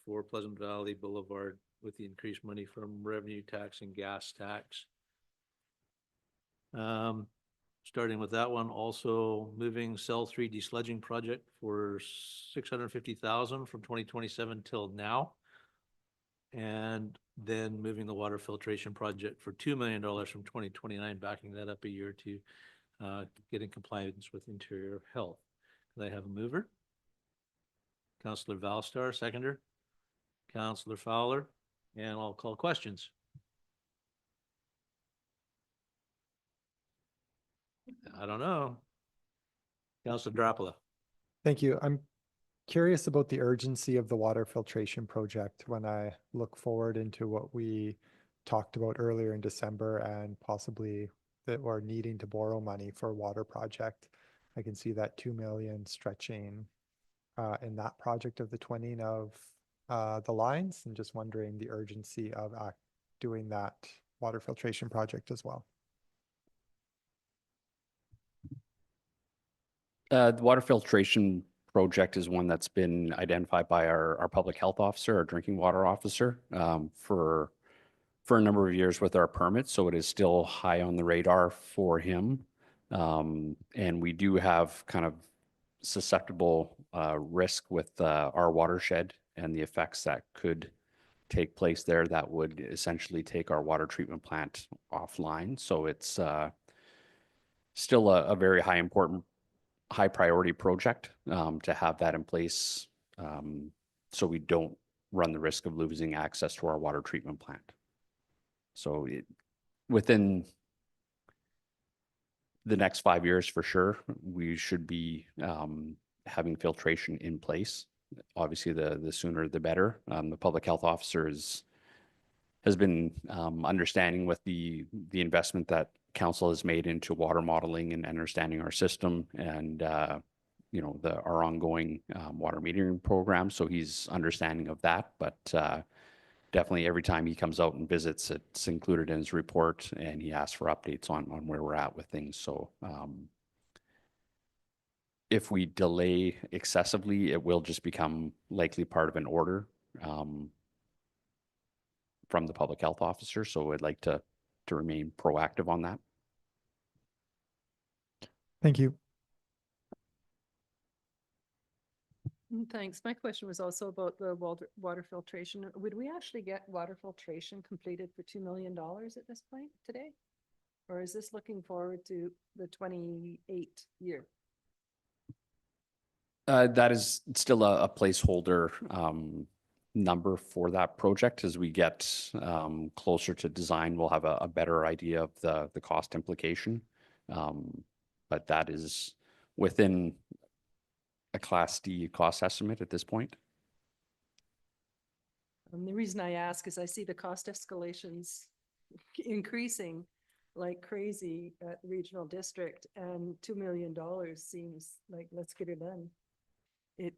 for Pleasant Valley Boulevard with the increased money from revenue tax and gas tax. Starting with that one, also moving cell 3 desludging project for $650,000 from 2027 till now. And then moving the water filtration project for $2 million from 2029, backing that up a year to get in compliance with Interior Health. Could I have a mover? Councillor Valstar, seconder. Councillor Fowler, and I'll call questions. I don't know. Councillor Drapala. Thank you. I'm curious about the urgency of the water filtration project when I look forward into what we talked about earlier in December and possibly that we're needing to borrow money for a water project. I can see that 2 million stretching in that project of the twinning of the lines, and just wondering the urgency of doing that water filtration project as well. The water filtration project is one that's been identified by our public health officer, our drinking water officer, for a number of years with our permits. So it is still high on the radar for him. And we do have kind of susceptible risk with our watershed and the effects that could take place there that would essentially take our water treatment plant offline. So it's still a very high priority project to have that in place, so we don't run the risk of losing access to our water treatment plant. So within the next 5 years, for sure, we should be having filtration in place. Obviously, the sooner the better. The public health officer has been understanding with the investment that council has made into water modeling and understanding our system and our ongoing water metering program. So he's understanding of that, but definitely every time he comes out and visits, it's included in his report, and he asks for updates on where we're at with things. So if we delay excessively, it will just become likely part of an order from the public health officer. So I'd like to remain proactive on that. Thank you. Thanks. My question was also about the water filtration. Would we actually get water filtration completed for $2 million at this point today? Or is this looking forward to the 28 year? That is still a placeholder number for that project. As we get closer to design, we'll have a better idea of the cost implication. But that is within a Class D cost estimate at this point. And the reason I ask is I see the cost escalations increasing like crazy at the regional district, and $2 million seems like, let's get it done. Yeah,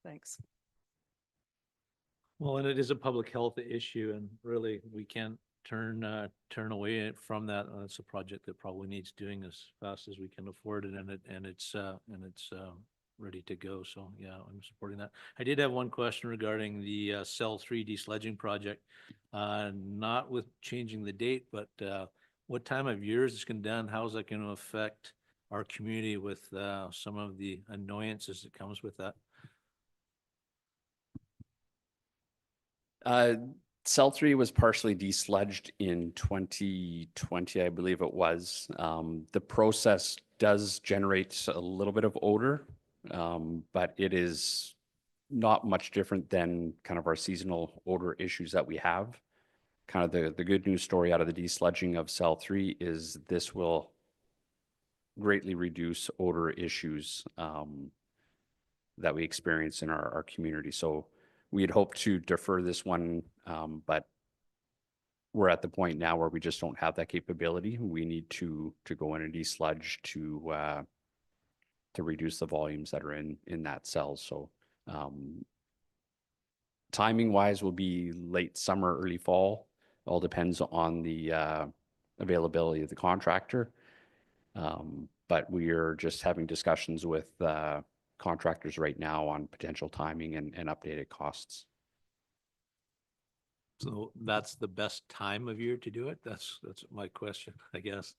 thanks. Well, and it is a public health issue, and really, we can't turn away from that. It's a project that probably needs doing as fast as we can afford it, and it's ready to go. So yeah, I'm supporting that. I did have one question regarding the cell 3 desledging project, not with changing the date, but what time of year is this going to be done? How is that going to affect our community with some of the annoyances that comes with that? Cell 3 was partially desledged in 2020, I believe it was. The process does generate a little bit of odor, but it is not much different than kind of our seasonal odor issues that we have. Kind of the good news story out of the desledging of Cell 3 is this will greatly reduce odor issues that we experience in our community. So we had hoped to defer this one, but we're at the point now where we just don't have that capability. We need to go in and desludge to reduce the volumes that are in that cell. So timing wise will be late summer, early fall. All depends on the availability of the contractor. But we are just having discussions with contractors right now on potential timing and updated costs. So that's the best time of year to do it? That's my question, I guess.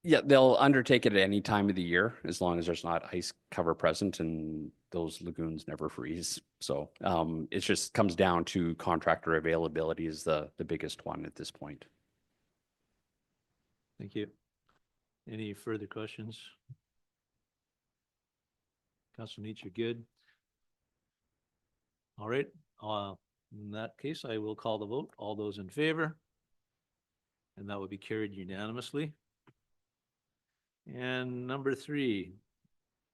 Yeah, they'll undertake it at any time of the year as long as there's not ice cover present and those lagoons never freeze. So it just comes down to contractor availability is the biggest one at this point. Thank you. Any further questions? Councilor Neitz, you're good. All right. In that case, I will call the vote. All those in favor? And that would be carried unanimously. And number 3,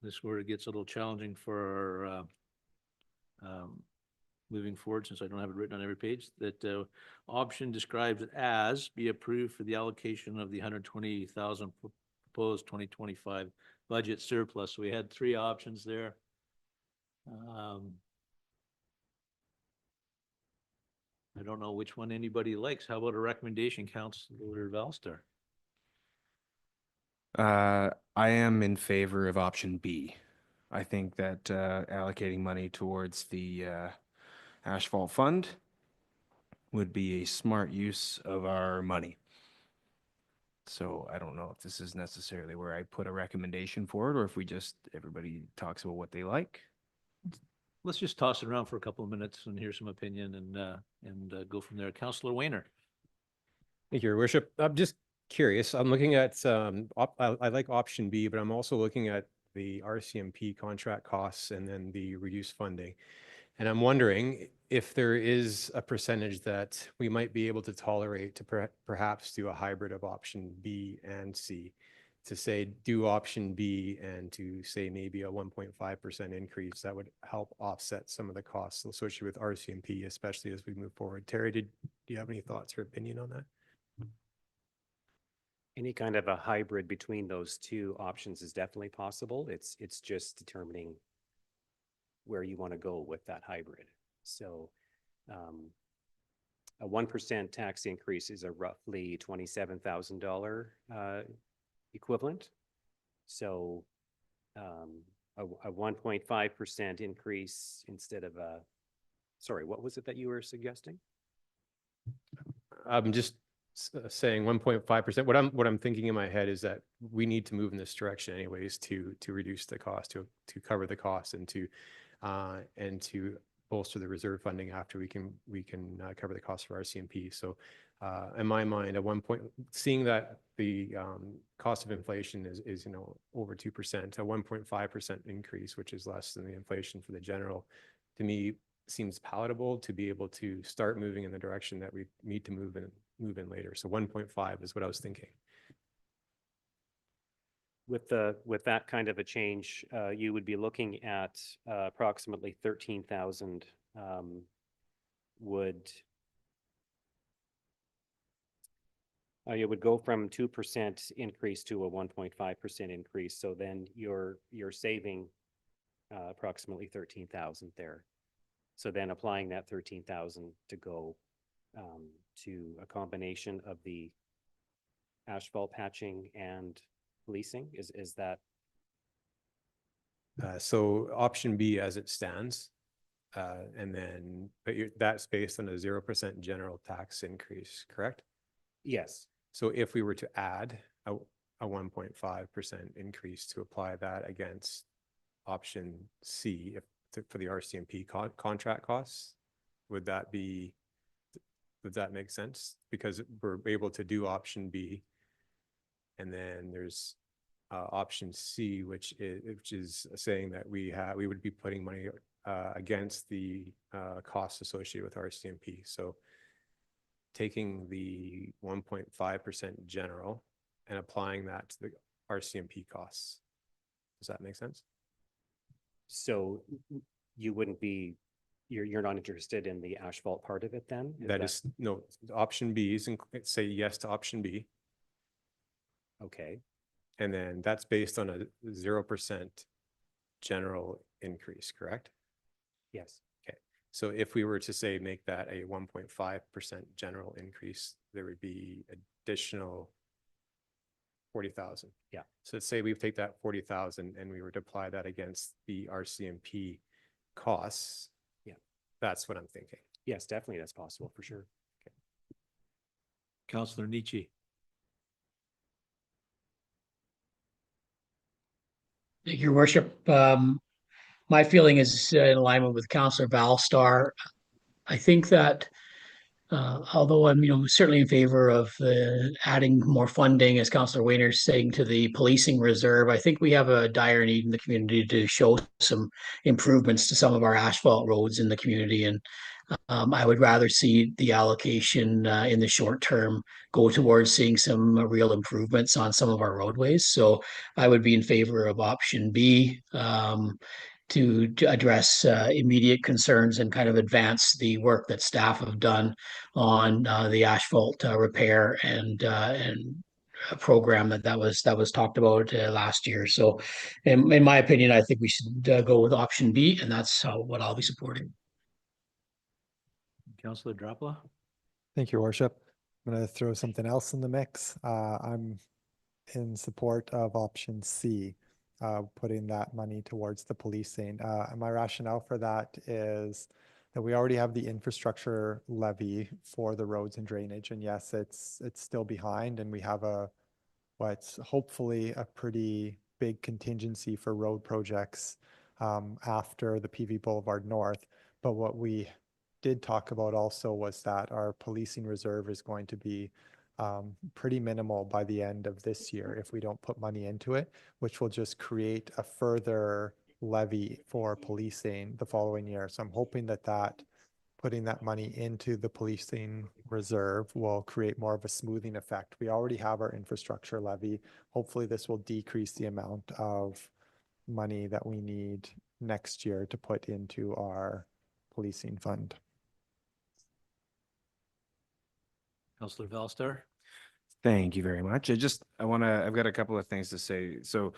this is where it gets a little challenging for our moving forward, since I don't have it written on every page, that option describes it as be approved for the allocation of the 120,000 proposed 2025 budget surplus. So we had 3 options there. I don't know which one anybody likes. How about a recommendation, Councilor Valstar? I am in favor of option B. I think that allocating money towards the asphalt fund would be a smart use of our money. So I don't know if this is necessarily where I put a recommendation for it, or if we just, everybody talks about what they like. Let's just toss it around for a couple of minutes and hear some opinion and go from there. Councilor Wayner. Thank you, Your Worship. I'm just curious. I'm looking at, I like option B, but I'm also looking at the RCMP contract costs and then the reduced funding. And I'm wondering if there is a percentage that we might be able to tolerate to perhaps do a hybrid of option B and C, to say do option B and to say maybe a 1.5% increase that would help offset some of the costs associated with RCMP, especially as we move forward. Terry, do you have any thoughts or opinion on that? Any kind of a hybrid between those two options is definitely possible. It's just determining where you want to go with that hybrid. So a 1% tax increase is a roughly $27,000 equivalent. So a 1.5% increase instead of a, sorry, what was it that you were suggesting? I'm just saying 1.5%. What I'm thinking in my head is that we need to move in this direction anyways to reduce the cost, to cover the cost, and to bolster the reserve funding after we can cover the cost for RCMP. So In my mind, at one point, seeing that the cost of inflation is over 2%, a 1.5% increase, which is less than the inflation for the general, to me seems palatable to be able to start moving in the direction that we need to move in later. So 1.5 is what I was thinking. With that kind of a change, you would be looking at approximately 13,000 it would go from 2% increase to a 1.5% increase. So then you're saving approximately 13,000 there. So then applying that 13,000 to go to a combination of the asphalt patching and policing, is that? So option B as it stands, and then that's based on a 0% general tax increase, correct? Yes. So if we were to add a 1.5% increase to apply that against option C for the RCMP contract costs, would that make sense? Because we're able to do option B, and then there's option C, which is saying that we would be putting money against the costs associated with RCMP. So taking the 1.5% general and applying that to the RCMP costs. Does that make sense? So you wouldn't be, you're not interested in the asphalt part of it then? That is, no, option B is, say yes to option B. Okay. And then that's based on a 0% general increase, correct? Yes. Okay. So if we were to say make that a 1.5% general increase, there would be additional 40,000. Yeah. So let's say we take that 40,000 and we were to apply that against the RCMP costs. Yeah. That's what I'm thinking. Yes, definitely. That's possible for sure. Okay. Councillor Nietzsche. Your worship, my feeling is in alignment with Councillor Valstar. I think that although I'm, certainly in favor of adding more funding, as Councillor Wayner's saying, to the policing reserve, I think we have a dire need in the community to show some improvements to some of our asphalt roads in the community. And I would rather see the allocation in the short term go towards seeing some real improvements on some of our roadways. So I would be in favor of option B. To address immediate concerns and kind of advance the work that staff have done on the asphalt repair and a program that was talked about last year. So, in my opinion, I think we should go with option B, and that's what I'll be supporting. Councillor Drapla. Thank you, Worship. I'm going to throw something else in the mix. I'm in support of option C, putting that money towards the policing. My rationale for that is that we already have the infrastructure levy for the roads and drainage. And yes, it's still behind, and we have what's hopefully a pretty big contingency for road projects after the PV Boulevard North. But what we did talk about also was that our policing reserve is going to be pretty minimal by the end of this year if we don't put money into it, which will just create a further levy for policing the following year. So I'm hoping that putting that money into the policing reserve will create more of a smoothing effect. We already have our infrastructure levy. Hopefully this will decrease the amount of money that we need next year to put into our policing fund. Councillor Valstar. Thank you very much. I've got a couple of things to say. So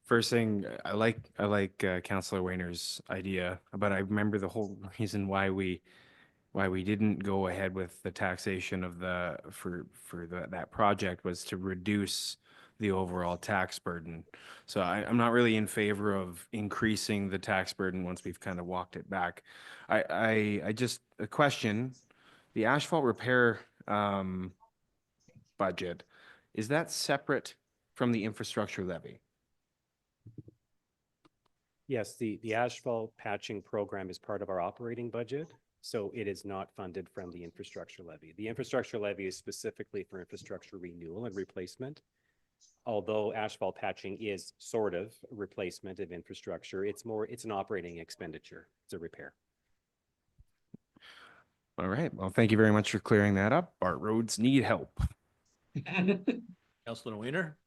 first thing, I like Councillor Wayner's idea, but I remember the whole reason why we didn't go ahead with the taxation of that project was to reduce the overall tax burden. So I'm not really in favor of increasing the tax burden once we've kind of walked it back. I just a question, the asphalt repair budget, is that separate from the infrastructure levy? Yes, the asphalt patching program is part of our operating budget. So it is not funded from the infrastructure levy. The infrastructure levy is specifically for infrastructure renewal and replacement. Although asphalt patching is sort of a replacement of infrastructure, it's an operating expenditure. It's a repair. All right. Well, thank you very much for clearing that up. Our roads need help. Councillor Weiner?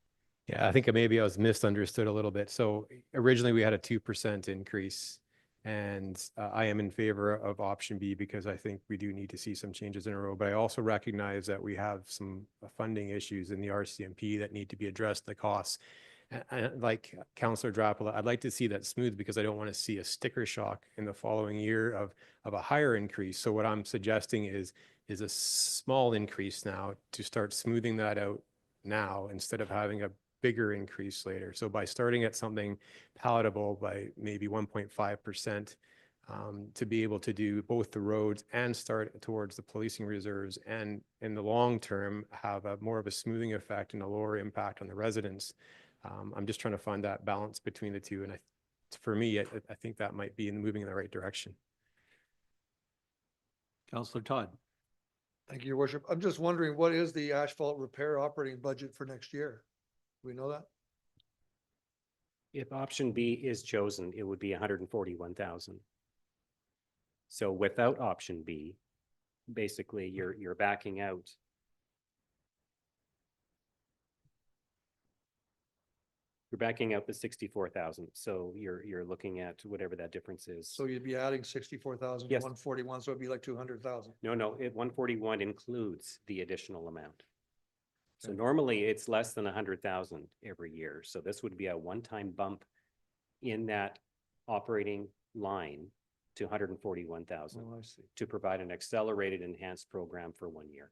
Yeah, I think maybe I was misunderstood a little bit. So originally we had a 2% increase. And I am in favor of option B because I think we do need to see some changes in a row. But I also recognize that we have some funding issues in the RCMP that need to be addressed, the costs. And like Councillor Drapala, I'd like to see that smooth because I don't want to see a sticker shock in the following year of a higher increase. So what I'm suggesting is a small increase now to start smoothing that out now instead of having a bigger increase later. So by starting at something palatable by maybe 1.5%, to be able to do both the roads and start towards the policing reserves, and in the long term have a more of a smoothing effect and a lower impact on the residents. I'm just trying to find that balance between the two. And for me, I think that might be moving in the right direction. Councillor Todd? Thank you, Your Worship. I'm just wondering, what is the asphalt repair operating budget for next year? Do we know that? If option B is chosen, it would be 141,000. So without option B, basically you're backing out. You're backing out the 64,000. So you're looking at whatever that difference is. So you'd be adding 64,000 to Yes. 141, so it'd be like 200,000. No, 141 includes the additional amount. So Okay. normally it's less than 100,000 every year. So this would be a one-time bump in that operating line to 141,000 Oh, I see. to provide an accelerated enhanced program for 1 year.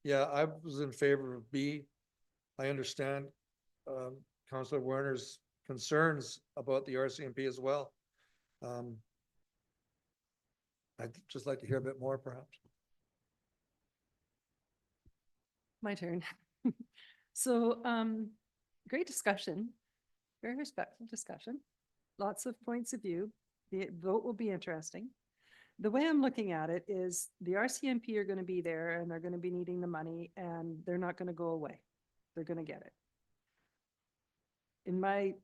Yeah, I was in favor of B. I understand, Councillor Werner's concerns about the RCMP as well. I'd just like to hear a bit more, perhaps. My turn. So, great discussion, very respectful discussion, lots of points of view. The vote will be interesting. The way I'm looking at it is the RCMP are going to be there and they're going to be needing the money and they're not going to go away. They're going to get it. In my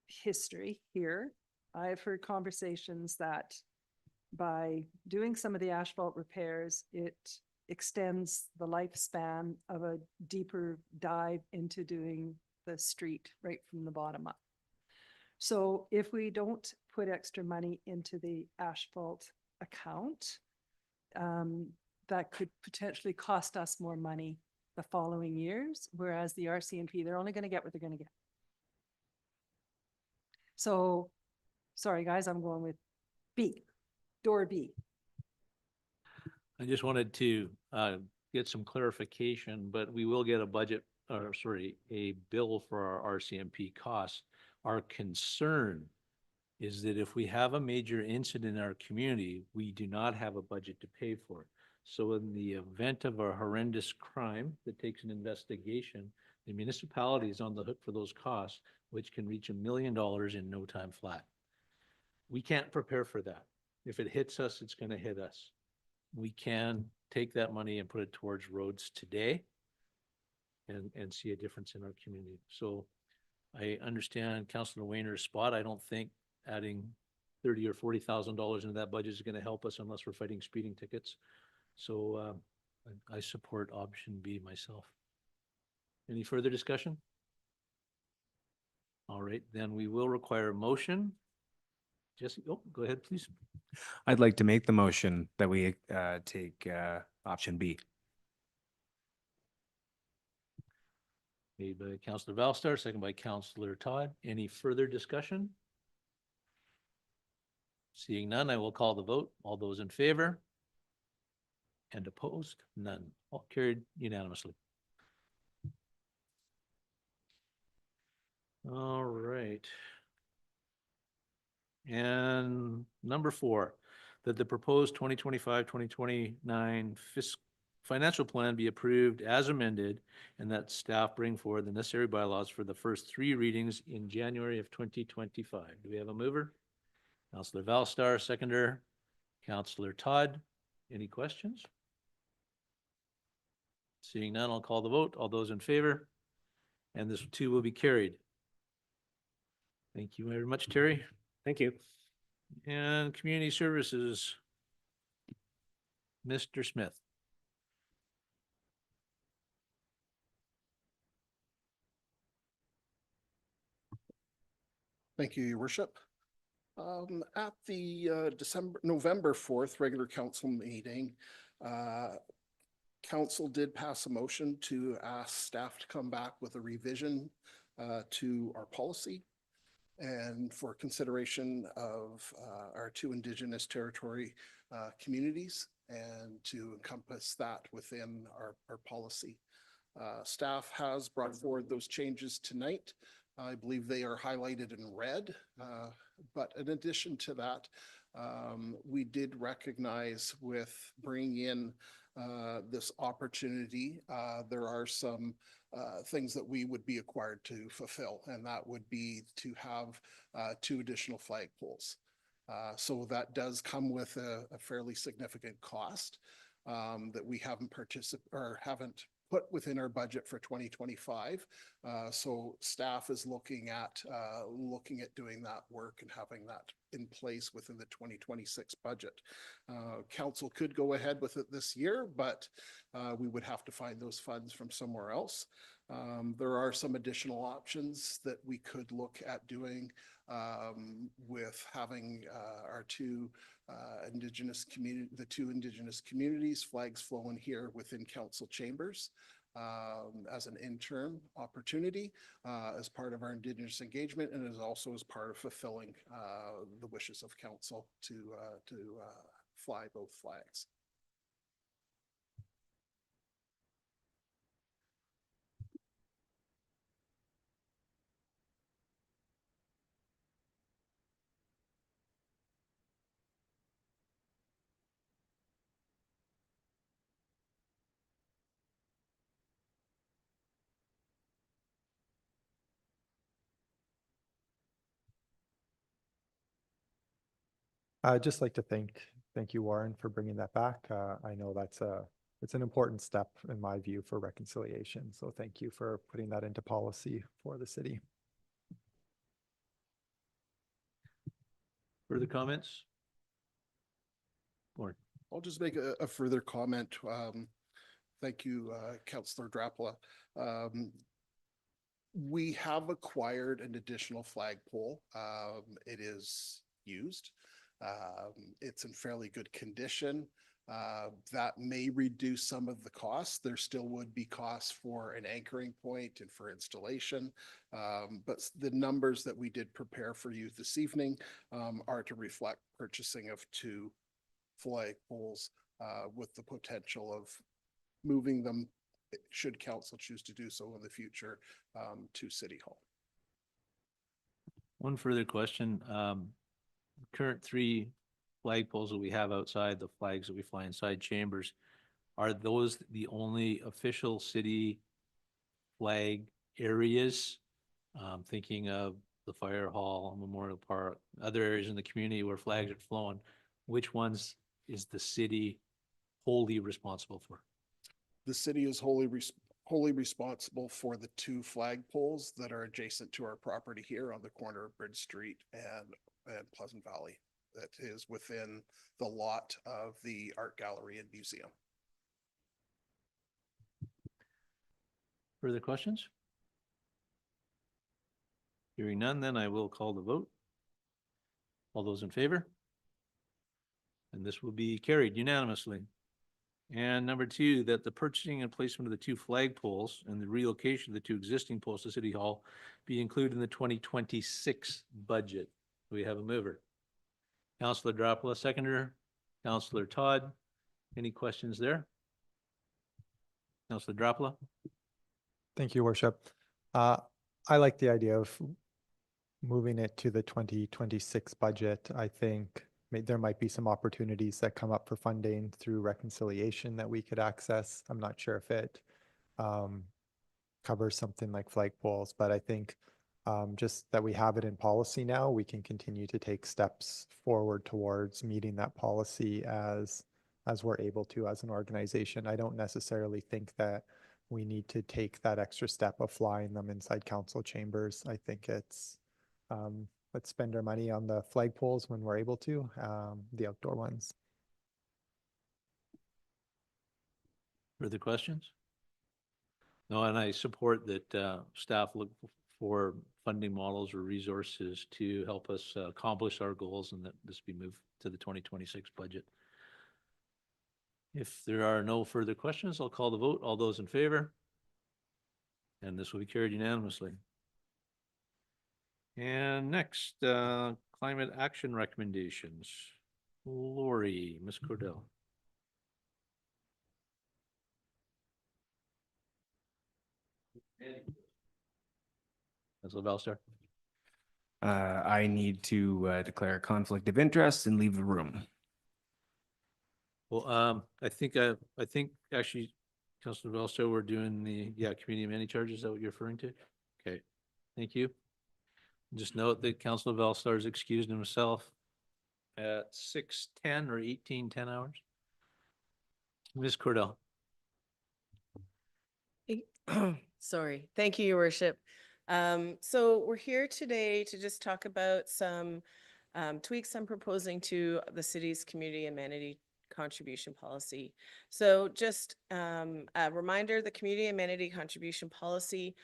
history here, I've heard conversations that by doing some of the asphalt repairs, it extends the lifespan of a deeper dive into doing the street right from the bottom up. So if we don't put extra money into the asphalt account, that could potentially cost us more money the following years, whereas the RCMP, they're only going to get what they're going to get. So, sorry guys, I'm going with B, door B. I just wanted to get some clarification, but we will get a budget, or sorry, a bill for our RCMP costs. Our concern is that if we have a major incident in our community, we do not have a budget to pay for it. So in the event of a horrendous crime that takes an investigation, the municipality is on the hook for those costs, which can reach $1 million in no time flat. We can't prepare for that. If it hits us, it's going to hit us. We can take that money and put it towards roads today and see a difference in our community. So I understand Councillor Wayner's spot. I don't think adding $30,000 or $40,000 into that budget is going to help us unless we're fighting speeding tickets. So I support option B myself. Any further discussion? All right, then we will require a motion. Jesse, oh, go ahead, please. I'd like to make the motion that we take option B. Made by Councillor Valstar, second by Councillor Todd. Any further discussion? Seeing none, I will call the vote. All those in favor? And opposed? None. All carried unanimously. All right. And number 4, that the proposed 2025-2029 financial plan be approved as amended and that staff bring forward the necessary bylaws for the first 3 readings in January of 2025. Do we have a mover? Councillor Valstar, seconder. Councillor Todd, any questions? Seeing none, I'll call the vote. All those in favor? And this too will be carried. Thank you very much, Terry. Thank you. And Community Services, Mr. Smith. Thank you, Your Worship. At the November 4th regular council meeting, council did pass a motion to ask staff to come back with a revision to our policy and for consideration of our 2 Indigenous territory communities and to encompass that within our policy. Staff has brought forward those changes tonight. I believe they are highlighted in red, but in addition to that, we did recognize with bringing in this opportunity, there are some things that we would be required to fulfill, and that would be to have 2 additional flagpoles. So that does come with a fairly significant cost that we haven't put within our budget for 2025. So staff is looking at doing that work and having that in place within the 2026 budget. Council could go ahead with it this year, but we would have to find those funds from somewhere else. There are some additional options that we could look at doing with having our 2 Indigenous communities flags flown here within council chambers as an interim opportunity as part of our Indigenous engagement, and is also as part of fulfilling the wishes of council to fly both flags. I'd just like to thank you, Warren, for bringing that back. I know it's an important step in my view for reconciliation. So thank you for putting that into policy for the city. Further comments? Warren. I'll just make a further comment. Thank you, Councillor Drapala. We have acquired an additional flagpole. It is used. It's in fairly good condition. That may reduce some of the costs. There still would be costs for an anchoring point and for installation. But the numbers that we did prepare for you this evening are to reflect purchasing of 2 flagpoles with the potential of moving them, should council choose to do so in the future, to City Hall. One further question. Current 3 flagpoles that we have outside, the flags that we fly inside chambers, are those the only official city flag areas? Thinking of the fire hall, Memorial Park, other areas in the community where flags are flown, which ones is the city wholly responsible for? The city is wholly responsible for the 2 flagpoles that are adjacent to our property here on the corner of Bridge Street and Pleasant Valley. That is within the lot of the art gallery and museum. Further questions? Hearing none, then I will call the vote. All those in favor? And this will be carried unanimously. And number 2, that the purchasing and placement of the 2 flagpoles and the relocation of the 2 existing poles to City Hall be included in the 2026 budget. We have a mover. Councillor Drapala, seconder. Councillor Todd, any questions there? Councillor Drapala? Thank you, Worship. I like the idea of moving it to the 2026 budget. I think there might be some opportunities that come up for funding through reconciliation that we could access. I'm not sure if it um, covers something like flagpoles, but I think just that we have it in policy now, we can continue to take steps forward towards meeting that policy as we're able to as an organization. I don't necessarily think that we need to take that extra step of flying them inside council chambers. I think it's let's spend our money on the flagpoles when we're able to, the outdoor ones. Further questions? No, and I support that staff look for funding models or resources to help us accomplish our goals and that this be moved to the 2026 budget. If there are no further questions, I'll call the vote. All those in favor? And this will be carried unanimously. And next, climate action recommendations. Lori, Ms. Cordell. Ms. LaBelle. I need to declare a conflict of interest and leave the room. Well, I think actually, Councilor Belster, we're doing the, community amenity charges. Is that what you're referring to? Okay, thank you. Just note that Councilor Bellstar is excused himself at 6:10 or 18:10 hours. Ms. Cordell. Sorry. Thank you, Your Worship. So we're here today to just talk about some tweaks I'm proposing to the city's community amenity contribution policy. So just a reminder, the community amenity contribution policy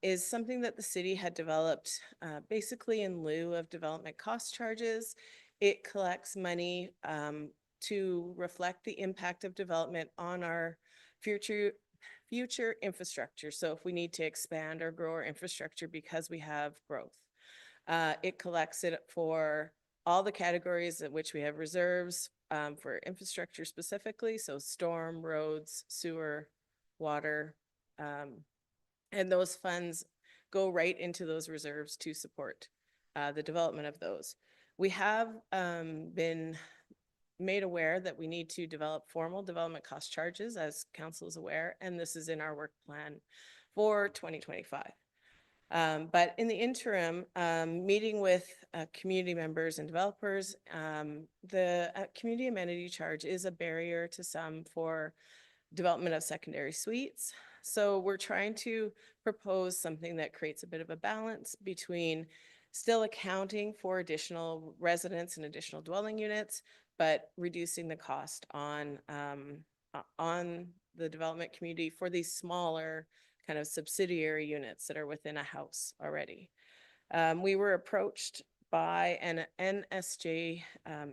is something that the city had developed basically in lieu of development cost charges. It collects money to reflect the impact of development on our future infrastructure. So if we need to expand or grow our infrastructure because we have growth, it collects it for all the categories at which we have reserves for infrastructure specifically. So storm, roads, sewer, water, and those funds go right into those reserves to support the development of those. We have been made aware that we need to develop formal development cost charges, as council is aware, and this is in our work plan for 2025. But in the interim, meeting with community members and developers, the community amenity charge is a barrier to some for development of secondary suites. So we're trying to propose something that creates a bit of a balance between still accounting for additional residents and additional dwelling units, but reducing the cost on the development community for these smaller kind of subsidiary units that are within a house already. We were approached by an NSJ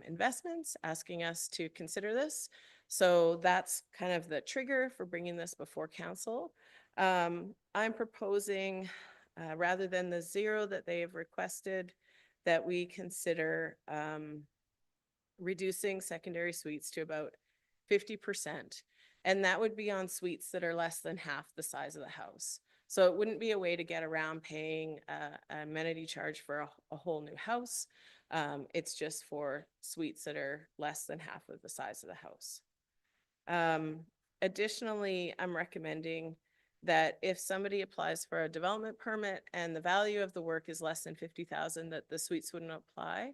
Investments asking us to consider this. So that's kind of the trigger for bringing this before council. I'm proposing, rather than the 0 that they have requested, that we consider reducing secondary suites to about 50%. And that would be on suites that are less than half the size of the house. So it wouldn't be a way to get around paying an amenity charge for a whole new house. It's just for suites that are less than half of the size of the house. Additionally, I'm recommending that if somebody applies for a development permit and the value of the work is less than 50,000, that the suites wouldn't apply.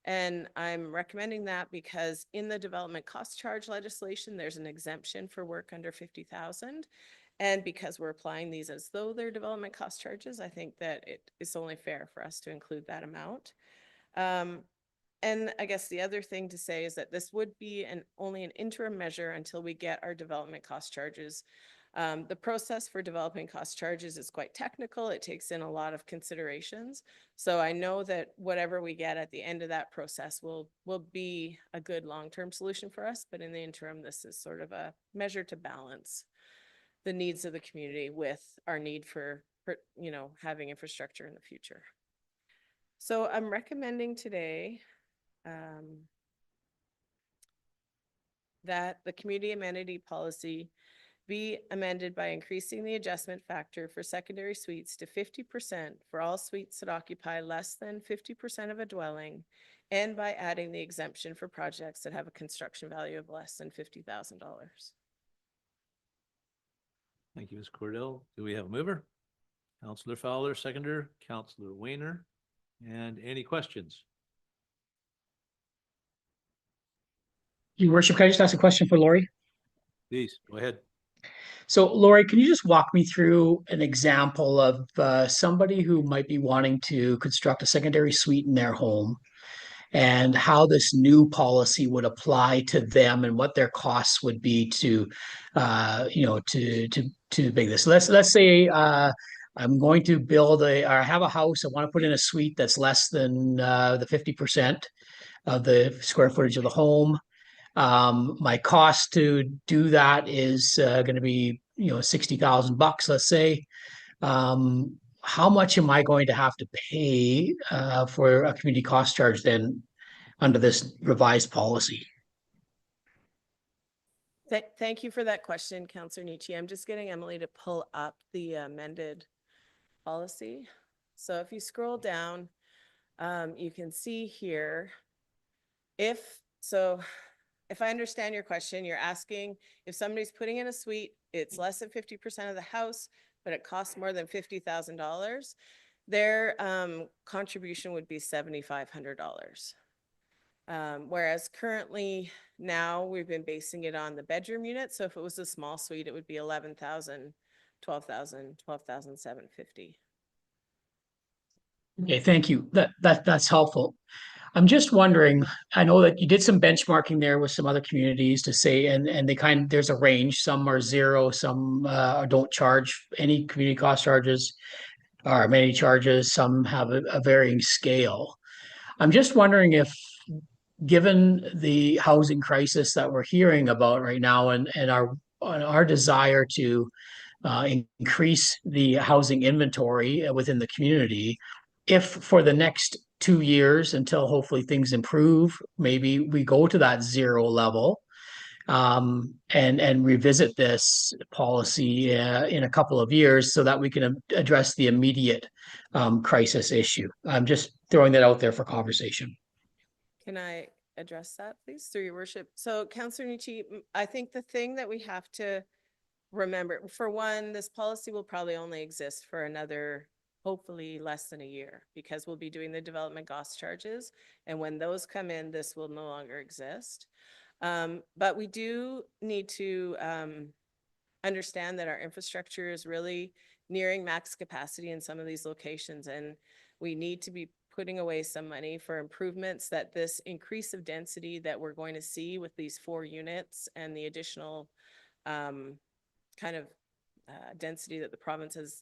And I'm recommending that because in the development cost charge legislation, there's an exemption for work under 50,000. And because we're applying these as though they're development cost charges, I think that it is only fair for us to include that amount. And I guess the other thing to say is that this would be only an interim measure until we get our development cost charges. The process for developing cost charges is quite technical. It takes in a lot of considerations. So I know that whatever we get at the end of that process will be a good long-term solution for us. But in the interim, this is sort of a measure to balance the needs of the community with our need for having infrastructure in the future. So I'm recommending today that the community amenity policy be amended by increasing the adjustment factor for secondary suites to 50% for all suites that occupy less than 50% of a dwelling and by adding the exemption for projects that have a construction value of less than $50,000. Thank you, Ms. Cordell. Do we have a mover? Counselor Fowler, seconder, Counselor Weiner, and any questions? Your worship, can I just ask a question for Lori? Please, go ahead. So Lori, can you just walk me through an example of somebody who might be wanting to construct a secondary suite in their home and how this new policy would apply to them and what their costs would be to, to make this. Let's say I'm going to build or have a house. I want to put in a suite that's less than the 50% of the square footage of the home. My cost to do that is going to be, $60,000, let's say. How much am I going to have to pay for a community cost charge then under this revised policy? Thank you for that question, Councillor Nietzsche. I'm just getting Emily to pull up the amended policy. So if you scroll down, you can see here, if I understand your question, you're asking if somebody's putting in a suite, it's less than 50% of the house, but it costs more than $50,000, their contribution would be $7,500. Whereas currently now we've been basing it on the bedroom unit. So if it was a small suite, it would be $11,000, $12,000, $12,750. Okay, thank you. That's helpful. I'm just wondering, I know that you did some benchmarking there with some other communities to say, and there's a range. Some are zero, some don't charge any community cost charges or many charges. Some have a varying scale. I'm just wondering if, given the housing crisis that we're hearing about right now and our desire to increase the housing inventory within the community, if for the next 2 years until hopefully things improve, maybe we go to that zero level and revisit this policy in a couple of years so that we can address the immediate crisis issue. I'm just throwing that out there for conversation. Can I address that, please, through your worship? So, Councillor Nietzsche, I think the thing that we have to remember, for one, this policy will probably only exist for another, hopefully less than a year, because we'll be doing the development cost charges. And when those come in, this will no longer exist. But we do need to understand that our infrastructure is really nearing max capacity in some of these locations. And we need to be putting away some money for improvements that this increase of density that we're going to see with these 4 units and the additional density that the province has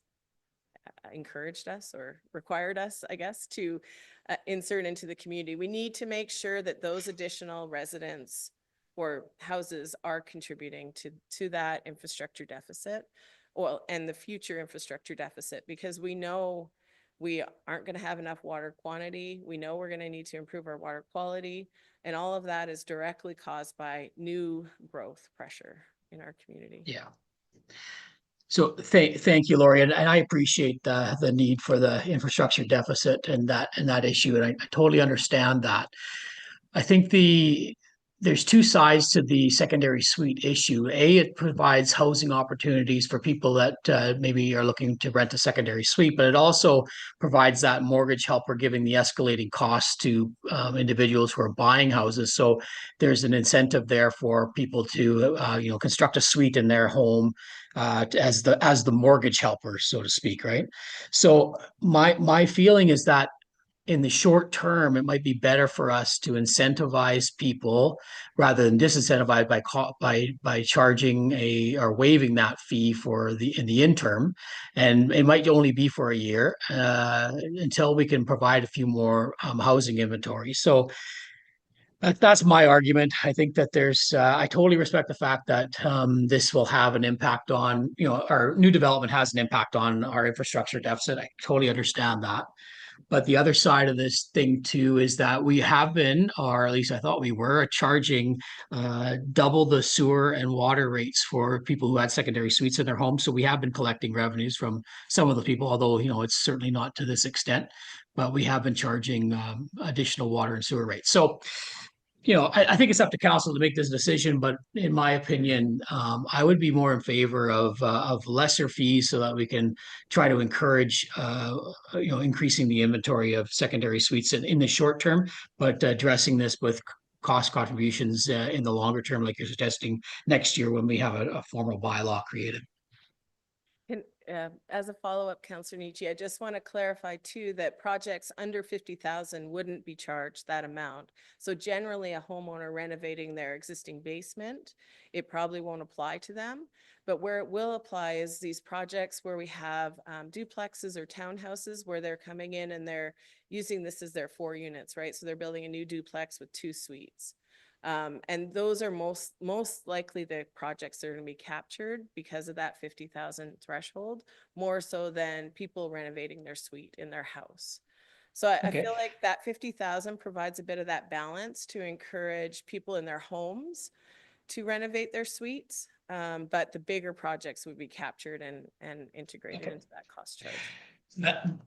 encouraged us or required us, I guess, to insert into the community. We need to make sure that those additional residents or houses are contributing to that infrastructure deficit, and the future infrastructure deficit, because we know we aren't going to have enough water quantity. We know we're going to need to improve our water quality, and all of that is directly caused by new growth pressure in our community. Yeah. So thank you, Lori, and I appreciate the need for the infrastructure deficit and that issue, and I totally understand that. I think there's 2 sides to the secondary suite issue. It provides housing opportunities for people that maybe are looking to rent a secondary suite, but it also provides that mortgage helper, giving the escalating costs to individuals who are buying houses. So there's an incentive there for people to construct a suite in their home as the mortgage helper, so to speak, right? So my feeling is that in the short term, it might be better for us to incentivize people rather than disincentivize by charging or waiving that fee in the interim, and it might only be for a year until we can provide a few more housing inventory. So that's my argument. I think that I totally respect the fact that this will have an impact on, our new development has an impact on our infrastructure deficit. I totally understand that. But the other side of this thing too is that we have been, or at least I thought we were, charging double the sewer and water rates for people who had secondary suites in their homes. So we have been collecting revenues from some of the people, although, it's certainly not to this extent. But we have been charging additional water and sewer rates. So I think it's up to council to make this decision, but in my opinion, I would be more in favor of lesser fees so that we can try to encourage, increasing the inventory of secondary suites in the short term, but addressing this with cost contributions in the longer term, like you're suggesting next year when we have a formal bylaw created. And as a follow-up, Councillor Nietzsche, I just want to clarify too that projects under 50,000 wouldn't be charged that amount. So generally a homeowner renovating their existing basement, it probably won't apply to them. But where it will apply is these projects where we have duplexes or townhouses where they're coming in and they're using this as their 4 units, right? So they're building a new duplex with 2 suites. And those are most likely the projects that are going to be captured because of that 50,000 threshold, more so than people renovating their suite in their house. So I Okay. feel like that 50,000 provides a bit of that balance to encourage people in their homes to renovate their suites. But the bigger projects would be captured and integrated into that cost charge.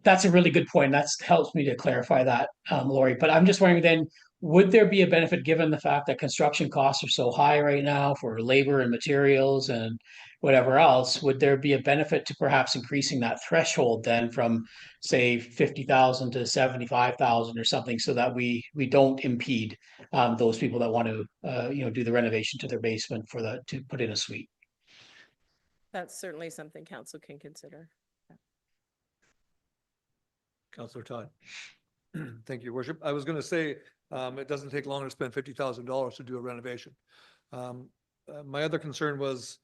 That's a really good point. That helps me to clarify that, Lori. But I'm just wondering then, would there be a benefit given the fact that construction costs are so high right now for labor and materials and whatever else? Would there be a benefit to perhaps increasing that threshold then from, say, 50,000 to 75,000 or something, so that we don't impede those people that want to do the renovation to their basement to put in a suite? That's certainly something council can consider. Councillor Todd. Thank you, Your Worship. I was going to say, it doesn't take long to spend $50,000 to do a renovation. My other concern was,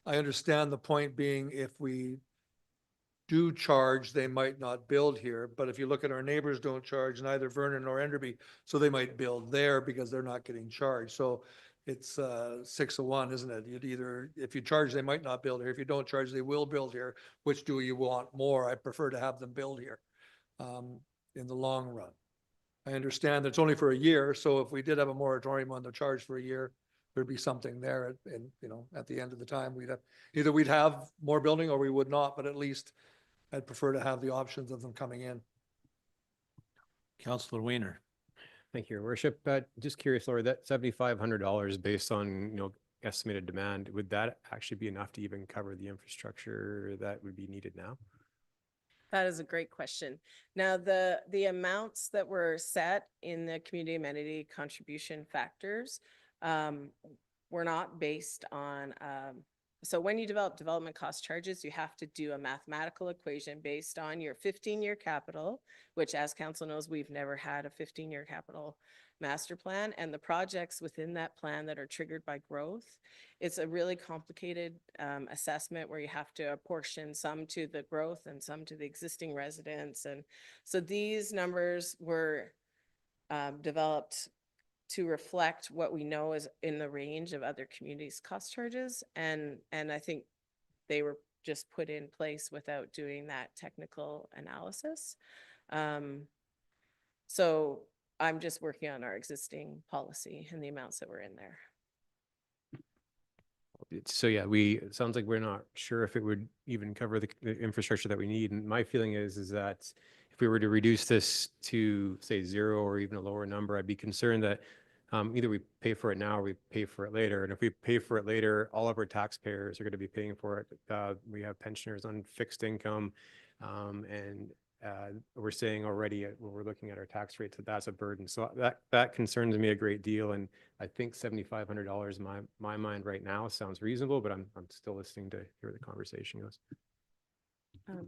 I understand the point being if we do charge, they might not build here. But if you look at our neighbors don't charge, neither Vernon nor Enderby, so they might build there because they're not getting charged. So it's 6 of 1, isn't it? You'd either, if you charge, they might not build here. If you don't charge, they will build here. Which do you want more? I prefer to have them build here in the long run. I understand that it's only for a year, so if we did have a moratorium on the charge for a year, there'd be something there, and at the end of the time, we'd have more building or we would not, but at least I'd prefer to have the options of them coming in. Councillor Weiner. Thank you, Your Worship. But just curious, Laura, that $7,500 based on, estimated demand, would that actually be enough to even cover the infrastructure that would be needed now? That is a great question. Now, the amounts that were set in the community amenity contribution factors were not based on, so when you develop development cost charges, you have to do a mathematical equation based on your 15-year capital, which as council knows, we've never had a 15-year capital master plan, and the projects within that plan that are triggered by growth. It's a really complicated assessment where you have to apportion some to the growth and some to the existing residents. And so these numbers were developed to reflect what we know is in the range of other communities' cost charges. And I think they were just put in place without doing that technical analysis. So I'm just working on our existing policy and the amounts that were in there. So yeah, it sounds like we're not sure if it would even cover the infrastructure that we need. And my feeling is that if we were to reduce this to say 0 or even a lower number, I'd be concerned that either we pay for it now or we pay for it later. And if we pay for it later, all of our taxpayers are going to be paying for it. We have pensioners on fixed income, and we're saying already when we're looking at our tax rates that's a burden. So that concerns me a great deal. And I think $7,500 in my mind right now sounds reasonable, but I'm still listening to hear the conversation goes.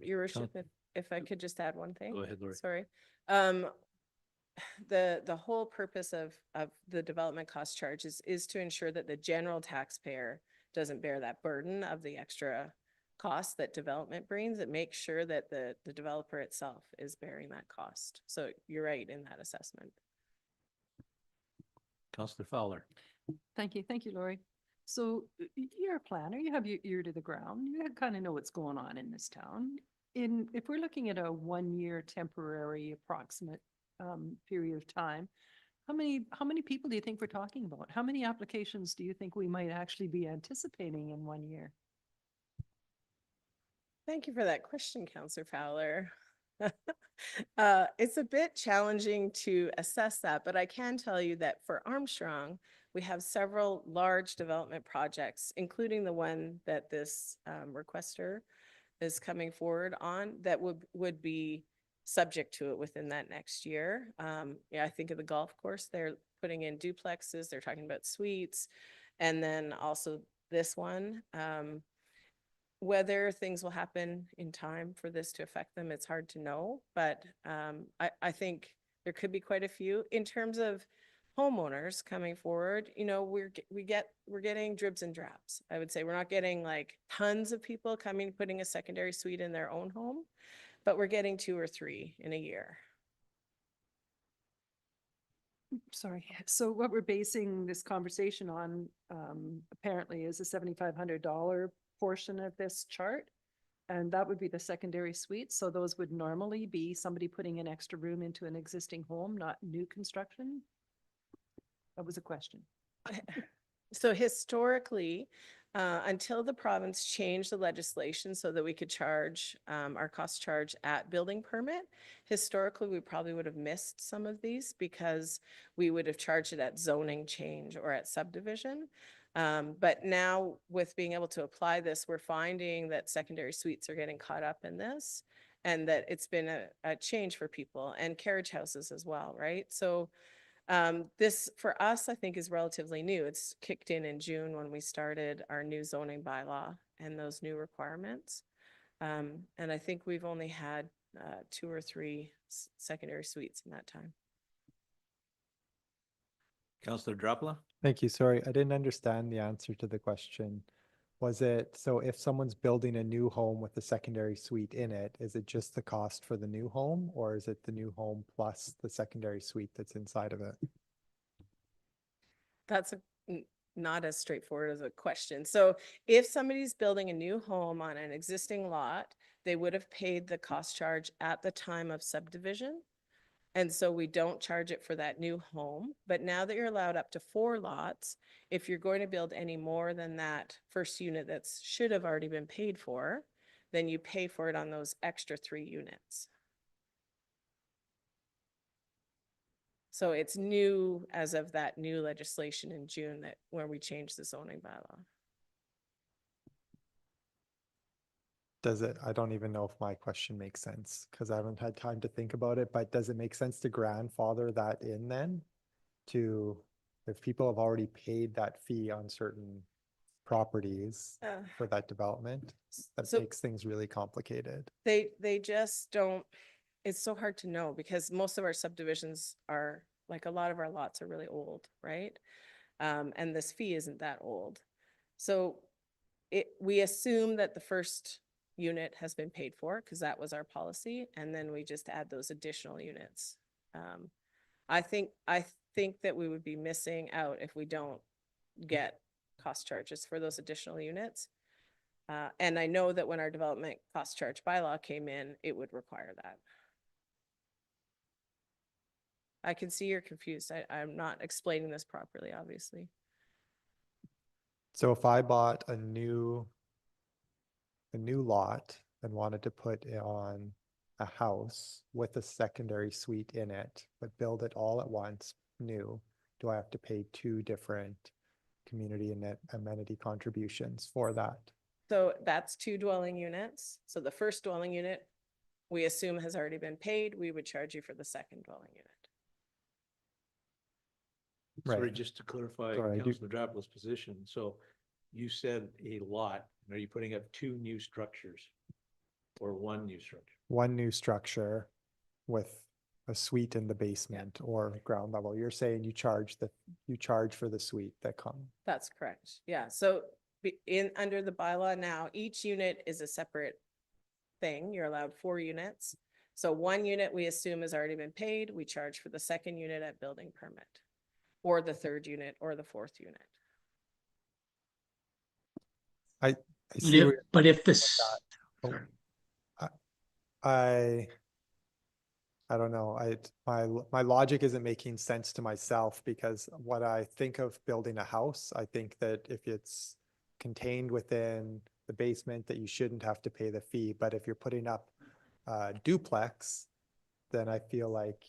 Your Worship, if I could just add one thing. Go ahead, Lori. Sorry. The whole purpose of the development cost charges is to ensure that the general taxpayer doesn't bear that burden of the extra cost that development brings. It makes sure that the developer itself is bearing that cost. So you're right in that assessment. Councillor Fowler. Thank you, Lori. So you're a planner, you have your ear to the ground, you kind of know what's going on in this town. if we're looking at a 1-year temporary approximate period of time, how many people do you think we're talking about? How many applications do you think we might actually be anticipating in 1 year? Thank you for that question, Counselor Fowler. It's a bit challenging to assess that, but I can tell you that for Armstrong, we have several large development projects, including the one that this requester is coming forward on, that would be subject to it within that next year. Yeah, I think of the golf course, they're putting in duplexes, they're talking about suites, and then also this one. Whether things will happen in time for this to affect them, it's hard to know, but I think there could be quite a few. In terms of homeowners coming forward, you know, we're getting dribs and drabs. I would say we're not getting like tons of people coming, putting a secondary suite in their own home, but we're getting 2 or 3 in a year. Sorry. So what we're basing this conversation on apparently is a $7,500 portion of this chart. And that would be the secondary suite. So those would normally be somebody putting an extra room into an existing home, not new construction. That was a question. So historically, until the province changed the legislation so that we could charge our cost charge at building permit, historically, we probably would have missed some of these because we would have charged it at zoning change or at subdivision. But now with being able to apply this, we're finding that secondary suites are getting caught up in this and that it's been a change for people and carriage houses as well, right? So this for us, I think, is relatively new. It's kicked in June when we started our new zoning bylaw and those new requirements. And I think we've only had 2 or 3 secondary suites in that time. Counselor Dropla? Thank you. Sorry, I didn't understand the answer to the question. Was it, so if someone's building a new home with a secondary suite in it, is it just the cost for the new home, or is it the new home plus the secondary suite that's inside of it? That's not as straightforward as a question. So if somebody's building a new home on an existing lot, they would have paid the cost charge at the time of subdivision. And so we don't charge it for that new home. But now that you're allowed up to 4 lots, if you're going to build any more than that first unit that should have already been paid for, then you pay for it on those extra 3 units. So it's new as of that new legislation in June that where we changed the zoning bylaw. Does it, I don't even know if my question makes sense because I haven't had time to think about it, but does it make sense to grandfather that in then? To, if people have already paid that fee on certain properties for that development, that so- makes things really complicated. They just don't, it's so hard to know because most of our subdivisions are, like a lot of our lots are really old, right? And this fee isn't that old. So we assume that the first unit has been paid for because that was our policy. And then we just add those additional units. I think that we would be missing out if we don't get cost charges for those additional units. And I know that when our development cost charge bylaw came in, it would require that. I can see you're confused. I'm not explaining this properly, obviously. So if I bought a new lot and wanted to put it on a house with a secondary suite in it, but build it all at once, new, do I have to pay 2 different community and amenity contributions for that? So that's 2 dwelling units. So the first dwelling unit, we assume has already been paid. We would charge you for the second dwelling unit. Sorry, Right. just to clarify Sorry, I do- Councilor Drapla's position. So you said a lot, are you putting up 2 new structures or 1 new structure? One new structure with a suite in the basement or ground level. You're saying you charge for the suite that come. That's correct. Yeah. So under the bylaw now, each unit is a separate thing. You're allowed 4 units. So 1 unit we assume has already been paid. We charge for the second unit at building permit, or the 3rd unit or the 4th unit. I see. But if this, Oh, sorry. I don't know. My logic isn't making sense to myself because what I think of building a house, I think that if it's contained within the basement, that you shouldn't have to pay the fee. But if you're putting up a duplex, then I feel like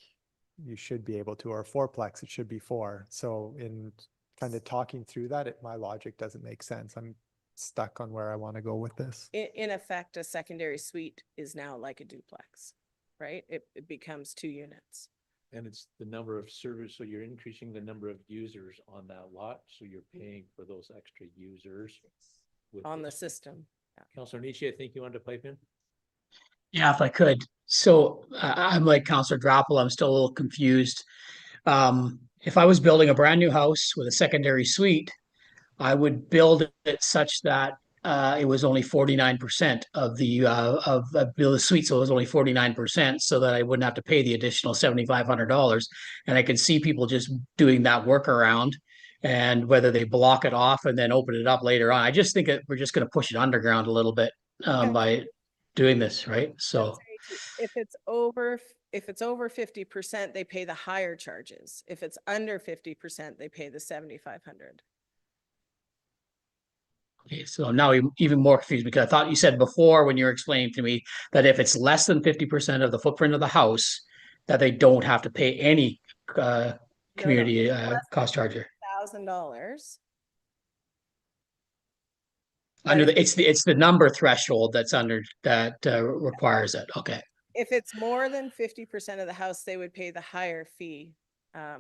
you should be able to, or a fourplex, it should be 4. So in kind of talking through that, my logic doesn't make sense. I'm stuck on where I want to go with this. In effect, a secondary suite is now like a duplex, right? It becomes 2 units. And it's the number of servers, so you're increasing the number of users on that lot, so you're paying for those extra users. with On the this. system. Counselor Nietzsche, I think you wanted to pipe in? Yeah, if I could. So I'm like Counselor Drappel, I'm still a little confused. If I was building a brand new house with a secondary suite, I would build it such that it was only 49% of the suite, so it was only 49%, so that I wouldn't have to pay the additional $7,500. And I can see people just doing that workaround, and whether they block it off and then open it up later on. I just think that we're just going to push it underground a little bit by doing this, right? So. If it's over 50%, they pay the higher charges. If it's under 50%, they pay the 7,500. Okay, so I'm now even more confused because I thought you said before when you were explaining to me that if it's less than 50% of the footprint of the house, that they don't have to pay any community cost charger. $1,000. Under the it's the number threshold that's under that requires it. Okay. If it's more than 50% of the house, they would pay the higher fee,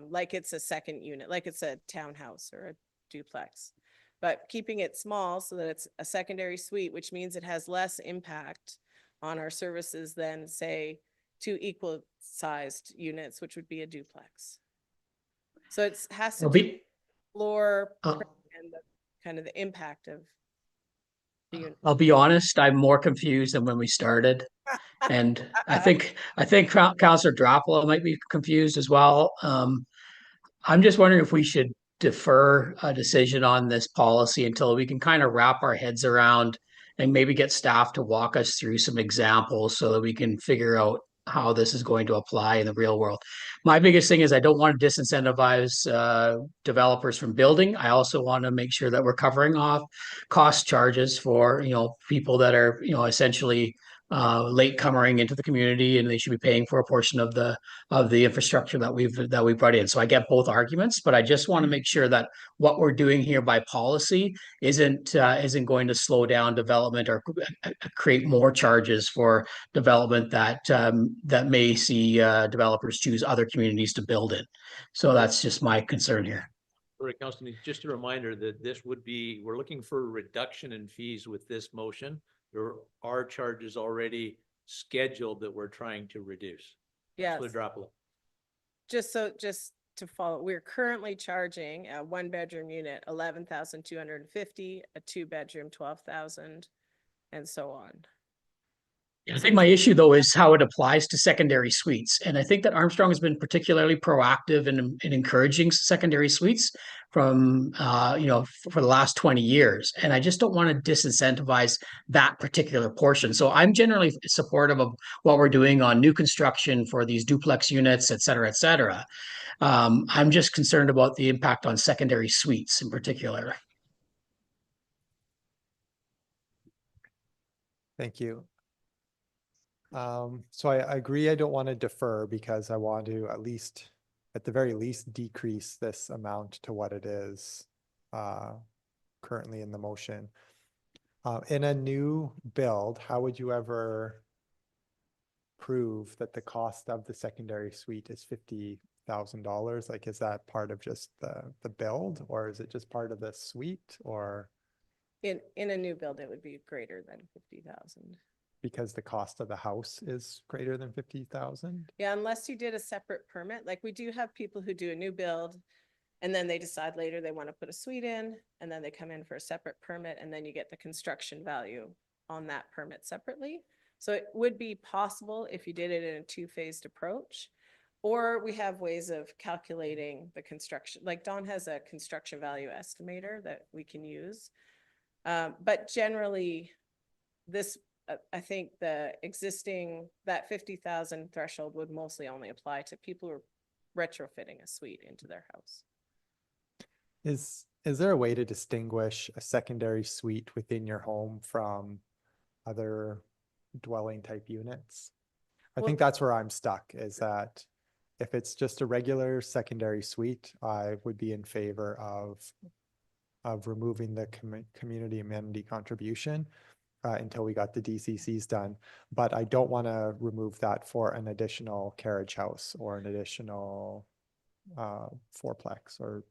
like it's a second unit, like it's a townhouse or a duplex. But keeping it small so that it's a secondary suite, which means it has less impact on our services than, say, 2 equal sized units, which would be a duplex. So it has to be floor and the kind of the impact of the unit. I'll be honest, I'm more confused than when we started. And I think Councillor Droppel might be confused as well. I'm just wondering if we should defer a decision on this policy until we can kind of wrap our heads around and maybe get staff to walk us through some examples so that we can figure out how this is going to apply in the real world. My biggest thing is I don't want to disincentivize developers from building. I also want to make sure that we're covering off cost charges for, people that are, essentially latecomering into the community, and they should be paying for a portion of the infrastructure that we brought in. So I get both arguments, but I just want to make sure that what we're doing here by policy isn't going to slow down development or create more charges for development that may see developers choose other communities to build in. So that's just my concern here. Right, Councilor, just a reminder that we're looking for a reduction in fees with this motion. There are charges already scheduled that we're trying to reduce. Yes. Just to follow, we're currently charging a 1-bedroom unit, 11,250, a 2-bedroom, 12,000, and so on. I think my issue, though, is how it applies to secondary suites. And I think that Armstrong has been particularly proactive in encouraging secondary suites from, for the last 20 years. And I just don't want to disincentivize that particular portion. So I'm generally supportive of what we're doing on new construction for these duplex units, et cetera, et cetera. I'm just concerned about the impact on secondary suites in particular. Thank you. So I agree, I don't want to defer because I want to at the very least, decrease this amount to what it is currently in the motion. In a new build, how would you ever prove that the cost of the secondary suite is $50,000? Like, is that part of just the build, or is it just part of the suite, or? In a new build, it would be greater than 50,000. Because the cost of the house is greater than 50,000? Yeah, unless you did a separate permit. Like, we do have people who do a new build and then they decide later they want to put a suite in, and then they come in for a separate permit, and then you get the construction value on that permit separately. So it would be possible if you did it in a 2-phased approach, or we have ways of calculating the construction. Like, Dawn has a construction value estimator that we can use. But generally, this I think the existing, that 50,000 threshold would mostly only apply to people who are retrofitting a suite into their house. Is there a way to distinguish a secondary suite within your home from other dwelling type units? I think Well- that's where I'm stuck, is that if it's just a regular secondary suite, I would be in favor of removing the community amenity contribution until we got the DCCs done. But I don't want to remove that for an additional carriage house or an additional fourplex or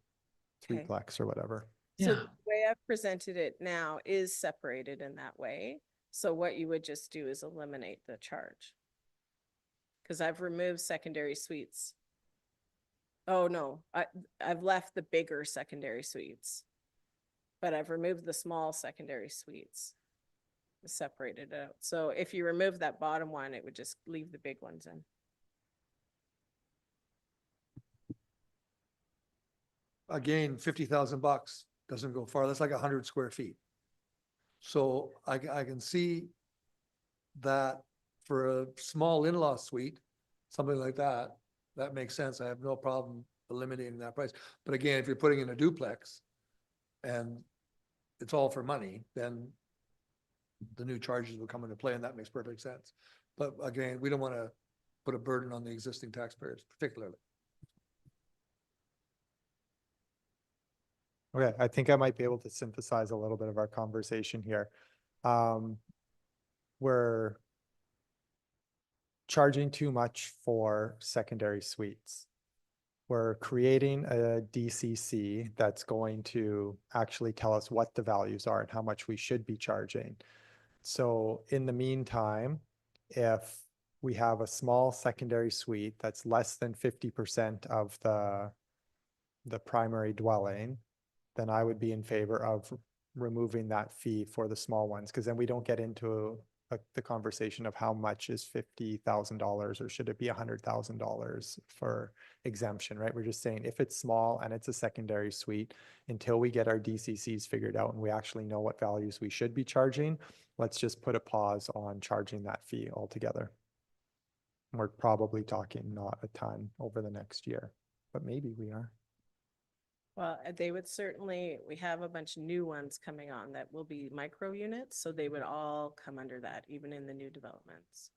Okay. threeplex or whatever. So the way I've presented it now is separated in that way. So what you would just do is eliminate the charge. Because I've removed secondary suites. Oh, no, I've left the bigger secondary suites. But I've removed the small secondary suites. Separated out. So if you remove that bottom one, it would just leave the big ones in. Again, $50,000 doesn't go far. That's like 100 square feet. So I can see that for a small in-law suite, something like that, that makes sense. I have no problem eliminating that price. But again, if you're putting in a duplex and it's all for money, then the new charges will come into play, and that makes perfect sense. But again, we don't want to put a burden on the existing taxpayers particularly. Okay, I think I might be able to synthesize a little bit of our conversation here. We're charging too much for secondary suites. We're creating a DCC that's going to actually tell us what the values are and how much we should be charging. So in the meantime, if we have a small secondary suite that's less than 50% of the primary dwelling, then I would be in favor of removing that fee for the small ones, because then we don't get into the conversation of how much is $50,000 or should it be $100,000 for exemption, right? We're just saying if it's small and it's a secondary suite, until we get our DCCs figured out and we actually know what values we should be charging, let's just put a pause on charging that fee altogether. We're probably talking not a ton over the next year, but maybe we are. Well, they would certainly, we have a bunch of new ones coming on that will be micro units, so they would all come under that, even in the new developments.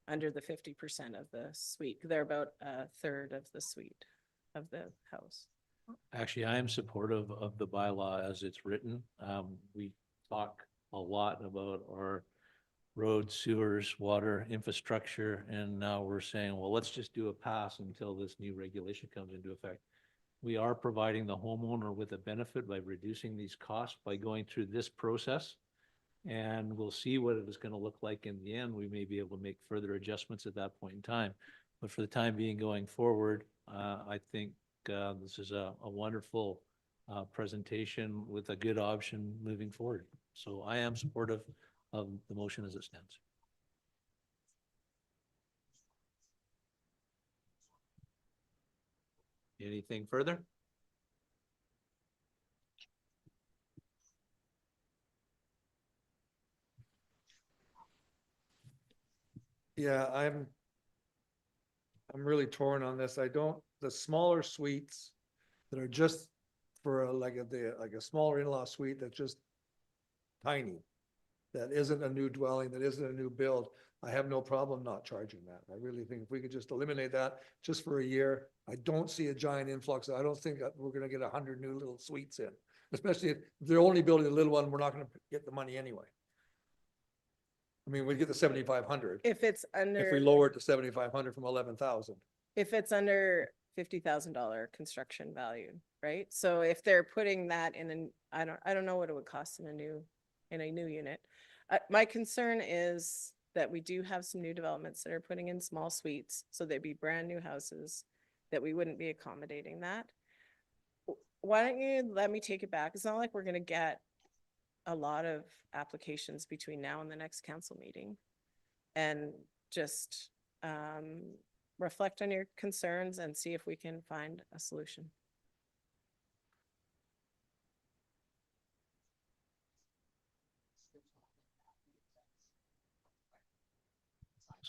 Under the 50% of the suite, they're about a third of the suite of the house. Actually, I am supportive of the bylaw as it's written. We talk a lot about our roads, sewers, water infrastructure, and now we're saying, well, let's just do a pass until this new regulation comes into effect. We are providing the homeowner with a benefit by reducing these costs by going through this process. And we'll see what it is going to look like in the end. We may be able to make further adjustments at that point in time. But for the time being going forward, I think this is a wonderful presentation with a good option moving forward. So I am supportive of the motion as it stands. Anything further? Yeah, I'm really torn on this. The smaller suites that are just for like a smaller in-law suite that's just tiny, that isn't a new dwelling, that isn't a new build, I have no problem not charging that. I really think if we could just eliminate that just for a year, I don't see a giant influx. I don't think that we're gonna get 100 new little suites in, especially if they're only building a little one, we're not gonna get the money anyway. I mean, we get the 7,500 If it's if we under, lower it to 7,500 from 11,000. if it's under $50,000 construction value, right? So if they're putting that in an, I don't know what it would cost in a new unit. My concern is that we do have some new developments that are putting in small suites, so they'd be brand new houses that we wouldn't be accommodating that. Why don't you let me take it back? It's not like we're gonna get a lot of applications between now and the next council meeting. And just reflect on your concerns and see if we can find a solution.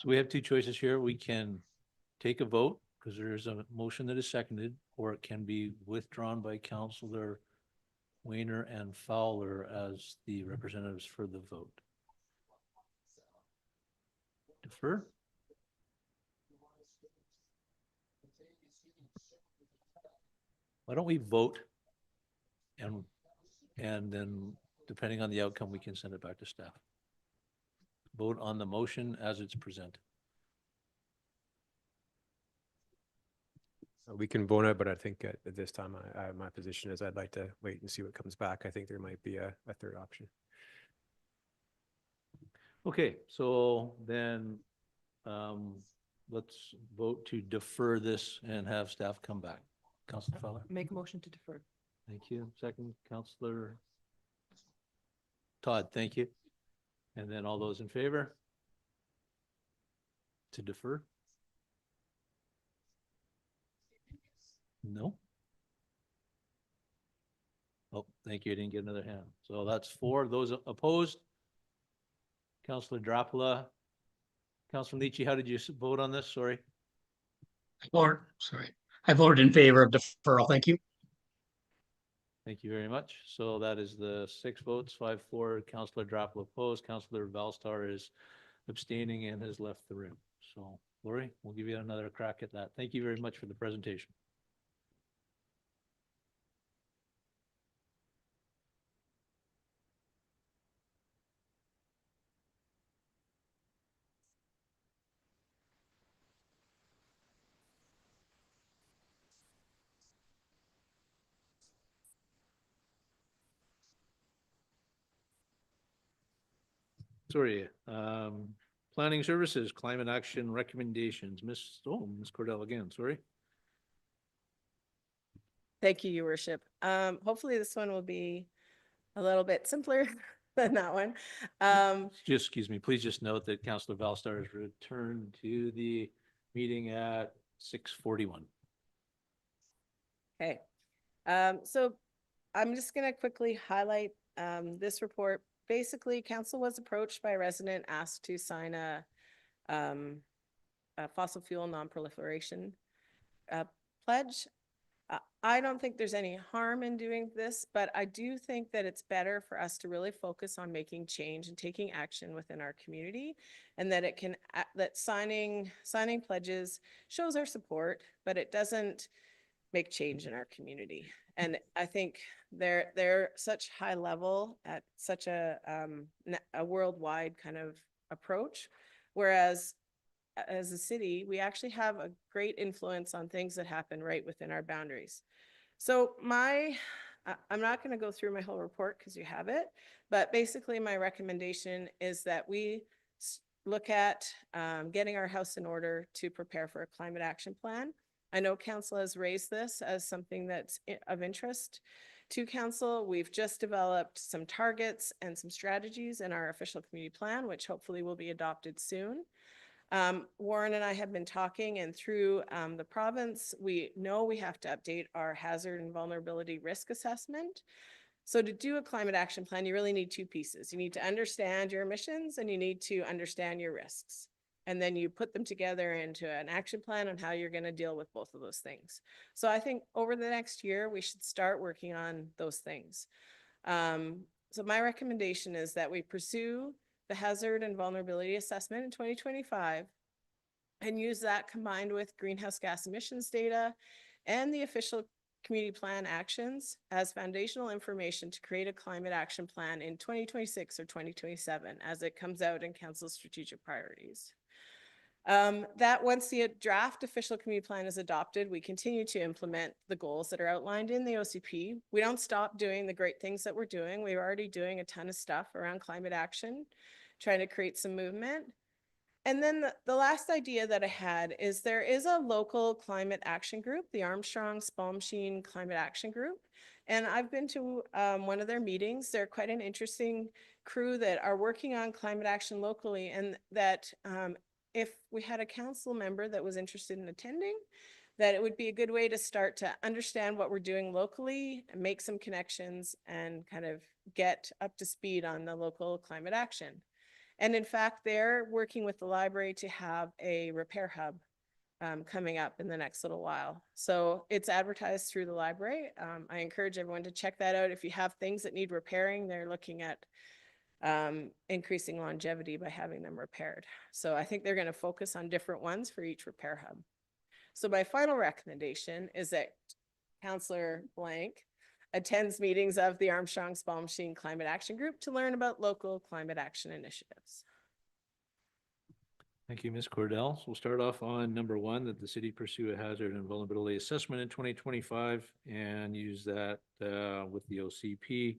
So we have two choices here. We can take a vote because there is a motion that is seconded, or it can be withdrawn by Councillor Weiner and Fowler as the representatives for the vote. Defer? Why don't we vote and then depending on the outcome, we can send it back to staff. Vote on the motion as it's presented. We can vote it, but I think at this time, my position is I'd like to wait and see what comes back. I think there might be a third option. Okay, so then let's vote to defer this and have staff come back. Councillor Fowler? Make a motion to defer. Thank you. Second, Councillor Todd, thank you. And then all those in favor? To defer? No? Oh, thank you. I didn't get another hand. So that's 4. Those opposed? Councillor Drapula. Councillor Nietzsche, how did you vote on this? Sorry. I voted in favor of deferral. Thank you. Thank you very much. So that is the 6 votes, 5-4. Councillor Drapula opposed. Councillor Valstar is abstaining and has left the room. So Lori, we'll give you another crack at that. Thank you very much for the presentation. Sorry, planning services, climate action recommendations, Miss Cordell again, sorry. Thank you, Your Worship. Hopefully this one will be a little bit simpler than that one. Just, excuse me, please just note that Councillor Valstar has returned to the meeting at 6:41. Okay. So I'm just going to quickly highlight this report. Basically, council was approached by a resident asked to sign a fossil fuel non-proliferation pledge. I don't think there's any harm in doing this, but I do think that it's better for us to really focus on making change and taking action within our community, and that it can that signing pledges shows our support, but it doesn't make change in our community. And I think they're such high level at such a worldwide kind of approach, whereas as a city, we actually have a great influence on things that happen right within our boundaries. So I'm not going to go through my whole report because you have it, but basically my recommendation is that we look at getting our house in order to prepare for a climate action plan. I know council has raised this as something that's of interest to council. We've just developed some targets and some strategies in our official community plan, which hopefully will be adopted soon. Warren and I have been talking, and through the province, we know we have to update our hazard and vulnerability risk assessment. So to do a climate action plan, you really need 2 pieces. You need to understand your emissions and you need to understand your risks. And then you put them together into an action plan on how you're going to deal with both of those things. So I think over the next year, we should start working on those things. So my recommendation is that we pursue the hazard and vulnerability assessment in 2025 and use that combined with greenhouse gas emissions data and the official community plan actions as foundational information to create a climate action plan in 2026 or 2027 as it comes out in council's strategic priorities. That once the draft official community plan is adopted, we continue to implement the goals that are outlined in the OCP. We don't stop doing the great things that we're doing. We're already doing a ton of stuff around climate action, trying to create some movement. And then the last idea that I had is there is a local climate action group, the Armstrong Spalmsheen Climate Action Group. And I've been to one of their meetings. They're quite an interesting crew that are working on climate action locally, and that if we had a council member that was interested in attending, that it would be a good way to start to understand what we're doing locally, and make some connections and kind of get up to speed on the local climate action. And in fact, they're working with the library to have a repair hub coming up in the next little while. So it's advertised through the library. I encourage everyone to check that out. If you have things that need repairing, they're looking at increasing longevity by having them repaired. So I think they're going to focus on different ones for each repair hub. So my final recommendation is that Councillor Blank attends meetings of the Armstrong Small Machine Climate Action Group to learn about local climate action initiatives. Thank you, Ms. Cordell. So we'll start off on number 1, that the city pursue a hazard and vulnerability assessment in 2025 and use that with the OCP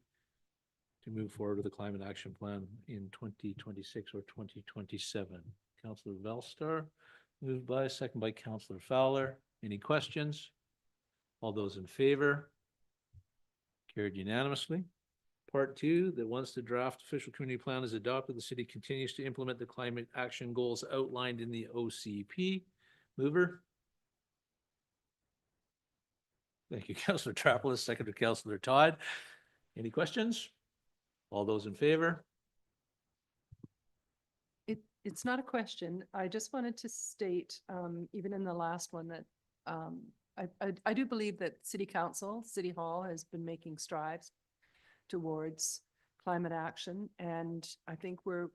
to move forward with the climate action plan in 2026 or 2027. Councillor Velstar, moved by, second by Councillor Fowler. Any questions? All those in favor? Carried unanimously. Part 2, that once the draft official community plan is adopted, the city continues to implement the climate action goals outlined in the OCP. Mover? Thank you, Councillor Trapelis, second to Councillor Todd. Any questions? All those in favor? It's not a question. I just wanted to state, even in the last one, that I do believe that City Council, City Hall has been making strides towards climate action. And I think we're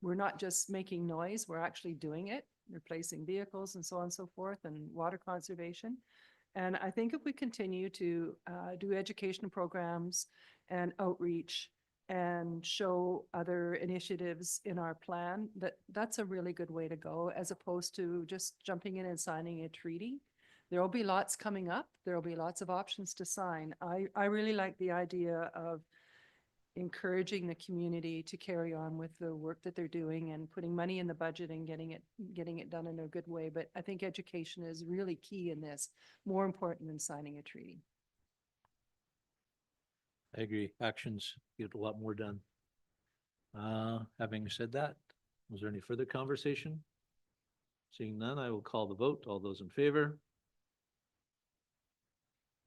not just making noise, we're actually doing it, replacing vehicles and so on and so forth, and water conservation. And I think if we continue to do education programs and outreach and show other initiatives in our plan, that's a really good way to go, as opposed to just jumping in and signing a treaty. There will be lots coming up. There will be lots of options to sign. I really like the idea of encouraging the community to carry on with the work that they're doing and putting money in the budget and getting it done in a good way. But I think education is really key in this, more important than signing a treaty. I agree. Actions get a lot more done. Having said that, was there any further conversation? Seeing none, I will call the vote. All those in favor?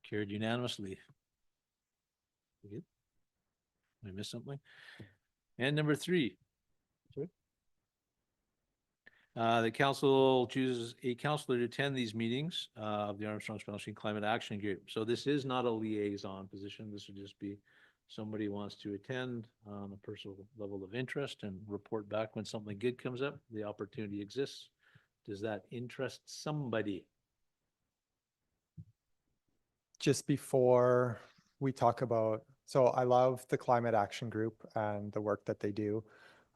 Carried unanimously. We good? Did I miss something? And number 3. Sorry. The council chooses a councillor to attend these meetings of the Armstrong Small Machine Climate Action Group. So this is not a liaison position. This would just be somebody who wants to attend on a personal level of interest and report back when something good comes up. The opportunity exists. Does that interest somebody? Just before we talk about, so I love the Climate Action Group and the work that they do.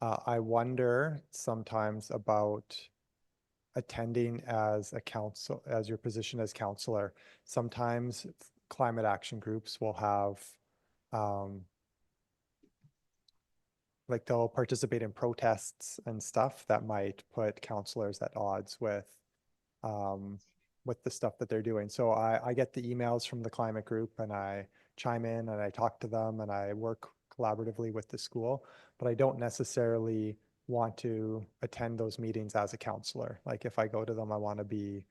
I wonder sometimes about attending as a council, as your position as councillor. Sometimes climate action groups will have, like they'll participate in protests and stuff that might put councillors at odds with the stuff that they're doing. So I get the emails from the climate group and I chime in and I talk to them and I work collaboratively with the school, but I don't necessarily want to attend those meetings as a counselor. Like if I go to them, I want to be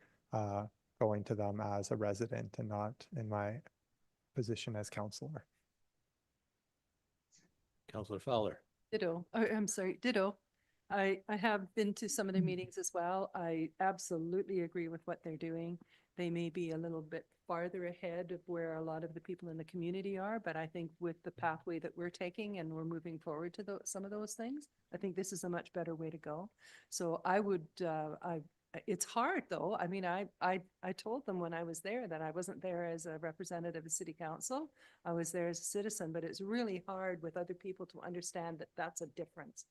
going to them as a resident and not in my position as counselor. Councillor Fowler. Ditto. Oh, I'm sorry, ditto. I have been to some of the meetings as well. I absolutely agree with what they're doing. They may be a little bit farther ahead of where a lot of the people in the community are, but I think with the pathway that we're taking and we're moving forward to some of those things, I think this is a much better way to go. So I would, it's hard though. I mean, I told them when I was there that I wasn't there as a representative of city council. I was there as a citizen, but it's really hard with other people to understand that that's a difference.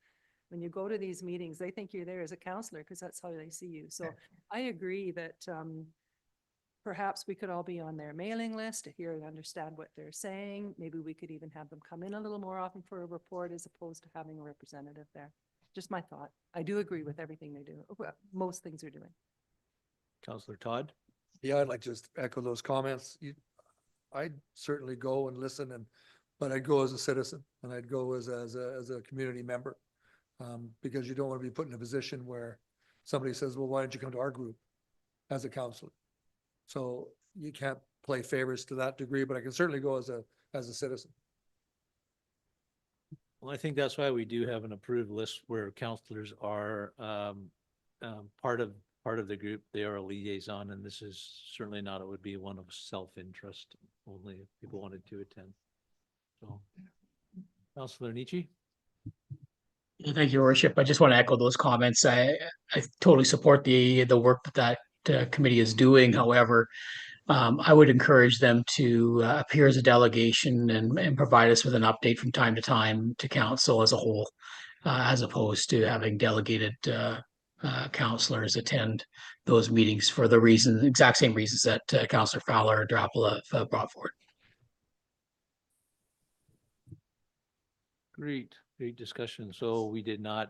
When you go to these meetings, they think you're there as a counselor because that's how they see you. So I agree that perhaps we could all be on their mailing list to hear and understand what they're saying. Maybe we could even have them come in a little more often for a report as opposed to having a representative there. Just my thought. I do agree with everything they do. Most things they're doing. Councillor Todd. Yeah, I'd like to just echo those comments. I'd certainly go and listen, but I'd go as a citizen and I'd go as a community member. Because you don't want to be put in a position where somebody says, well, why don't you come to our group as a counselor? So you can't play favorites to that degree, but I can certainly go as a citizen. Well, I think that's why we do have an approved list where counselors are part of the group. They are a liaison, and this is certainly not, it would be one of self-interest, only if people wanted to attend. So, Councillor Nietzsche? Thank you, Your Worship. I just want to echo those comments. I totally support the work that committee is doing. However, I would encourage them to appear as a delegation and provide us with an update from time to time to council as a whole, as opposed to having delegated councillors attend those meetings for the exact same reasons that Councillor Fowler or Drapula have brought forward. Great discussion. So we did not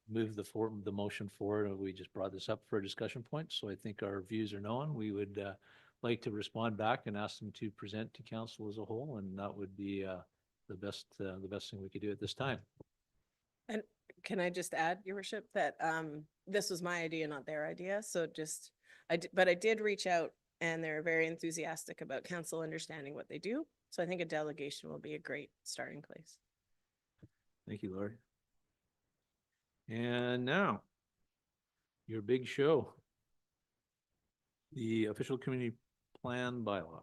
move the motion forward. We just brought this up for a discussion point. So I think our views are known. We would like to respond back and ask them to present to council as a whole, and that would be the best thing we could do at this time. And can I just add, Your Worship, that this was my idea, not their idea. So just, but I did reach out, and they're very enthusiastic about council understanding what they do. So I think a delegation will be a great starting place. Thank you, Lori. And now, your big show, the official community plan bylaw.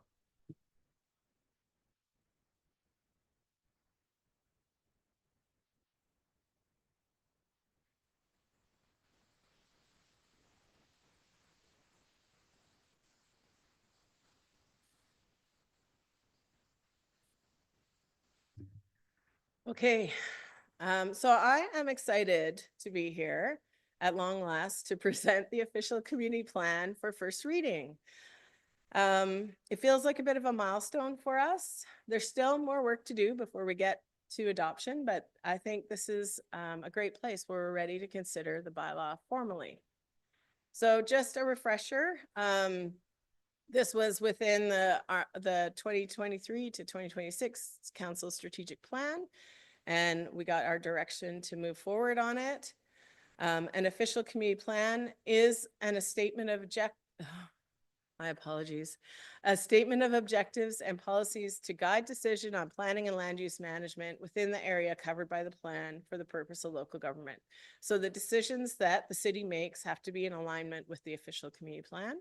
Okay, so I am excited to be here at long last to present the official community plan for first reading. It feels like a bit of a milestone for us. There's still more work to do before we get to adoption, but I think this is a great place where we're ready to consider the bylaw formally. So just a refresher, this was within the 2023 to 2026 Council Strategic Plan, and we got our direction to move forward on it. An official community plan is a statement of my apologies. A statement of objectives and policies to guide decision on planning and land use management within the area covered by the plan for the purpose of local government. So the decisions that the city makes have to be in alignment with the official community plan.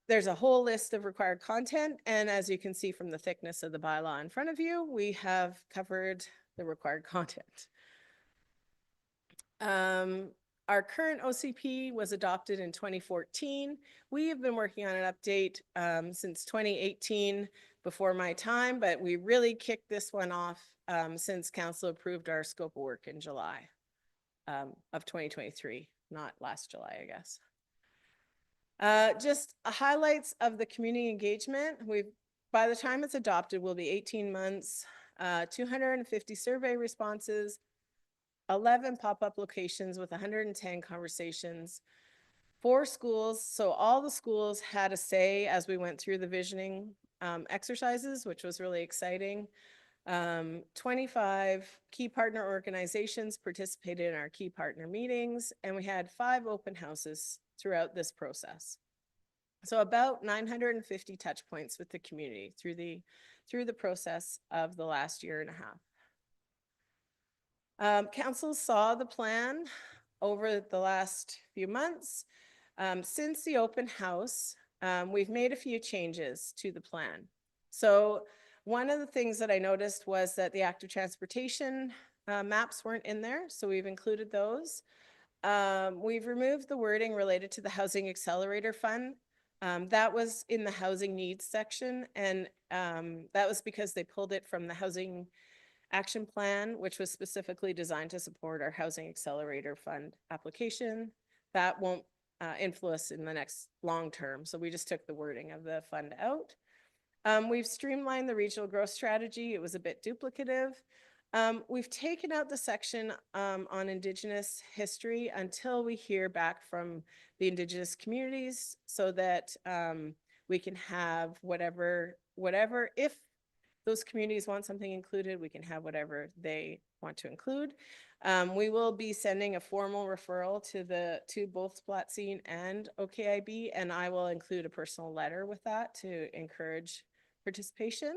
There's a whole list of required content, and as you can see from the thickness of the bylaw in front of you, we have covered the required content. Our current OCP was adopted in 2014. We have been working on an update since 2018, before my time, but we really kicked this one off since council approved our scope of work in July of 2023, not last July, I guess. Just highlights of the community engagement. By the time it's adopted, will be 18 months, 250 survey responses, 11 pop-up locations with 110 conversations, 4 schools. So all the schools had a say as we went through the visioning exercises, which was really exciting. 25 key partner organizations participated in our key partner meetings, and we had 5 open houses throughout this process. So about 950 touch points with the community through the process of the last year and a half. Council saw the plan over the last few months. Since the open house, we've made a few changes to the plan. So one of the things that I noticed was that the active transportation maps weren't in there, so we've included those. We've removed the wording related to the Housing Accelerator Fund. That was in the housing needs section, and that was because they pulled it from the Housing Action Plan, which was specifically designed to support our Housing Accelerator Fund application. That won't influence in the next long term, so we just took the wording of the fund out. We've streamlined the regional growth strategy. It was a bit duplicative. We've taken out the section on Indigenous history until we hear back from the Indigenous communities, so that we can have whatever, if those communities want something included, we can have whatever they want to include. We will be sending a formal referral to both Splatsine and OKIB, and I will include a personal letter with that to encourage participation.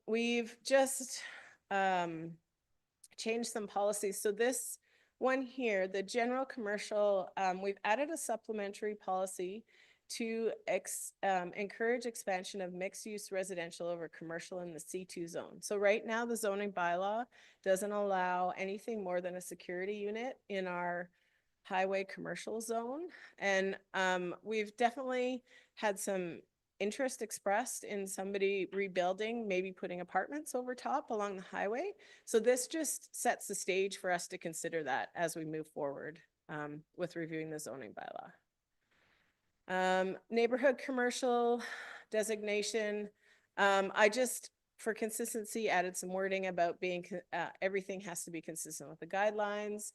We've just changed some policies. So this one here, the general commercial, we've added a supplementary policy to encourage expansion of mixed-use residential over commercial in the C2 zone. So right now, the zoning bylaw doesn't allow anything more than a security unit in our highway commercial zone. And we've definitely had some interest expressed in somebody rebuilding, maybe putting apartments over top along the highway. So this just sets the stage for us to consider that as we move forward with reviewing the zoning bylaw. Neighborhood commercial designation. I just, for consistency, added some wording about being, everything has to be consistent with the guidelines.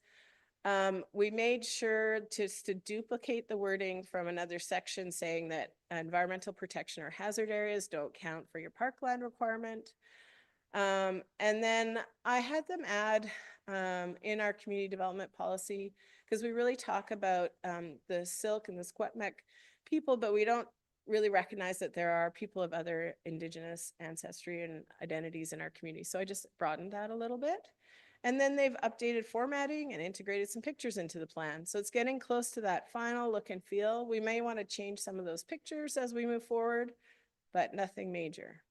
We made sure to duplicate the wording from another section saying that environmental protection or hazard areas don't count for your parkland requirement. And then I had them add in our community development policy, because we really talk about the Silk and the Squetmec people, but we don't really recognize that there are people of other Indigenous ancestry and identities in our community. So I just broadened that a little bit. And then they've updated formatting and integrated some pictures into the plan. So it's getting close to that final look and feel. We may want to change some of those pictures as we move forward, but nothing major.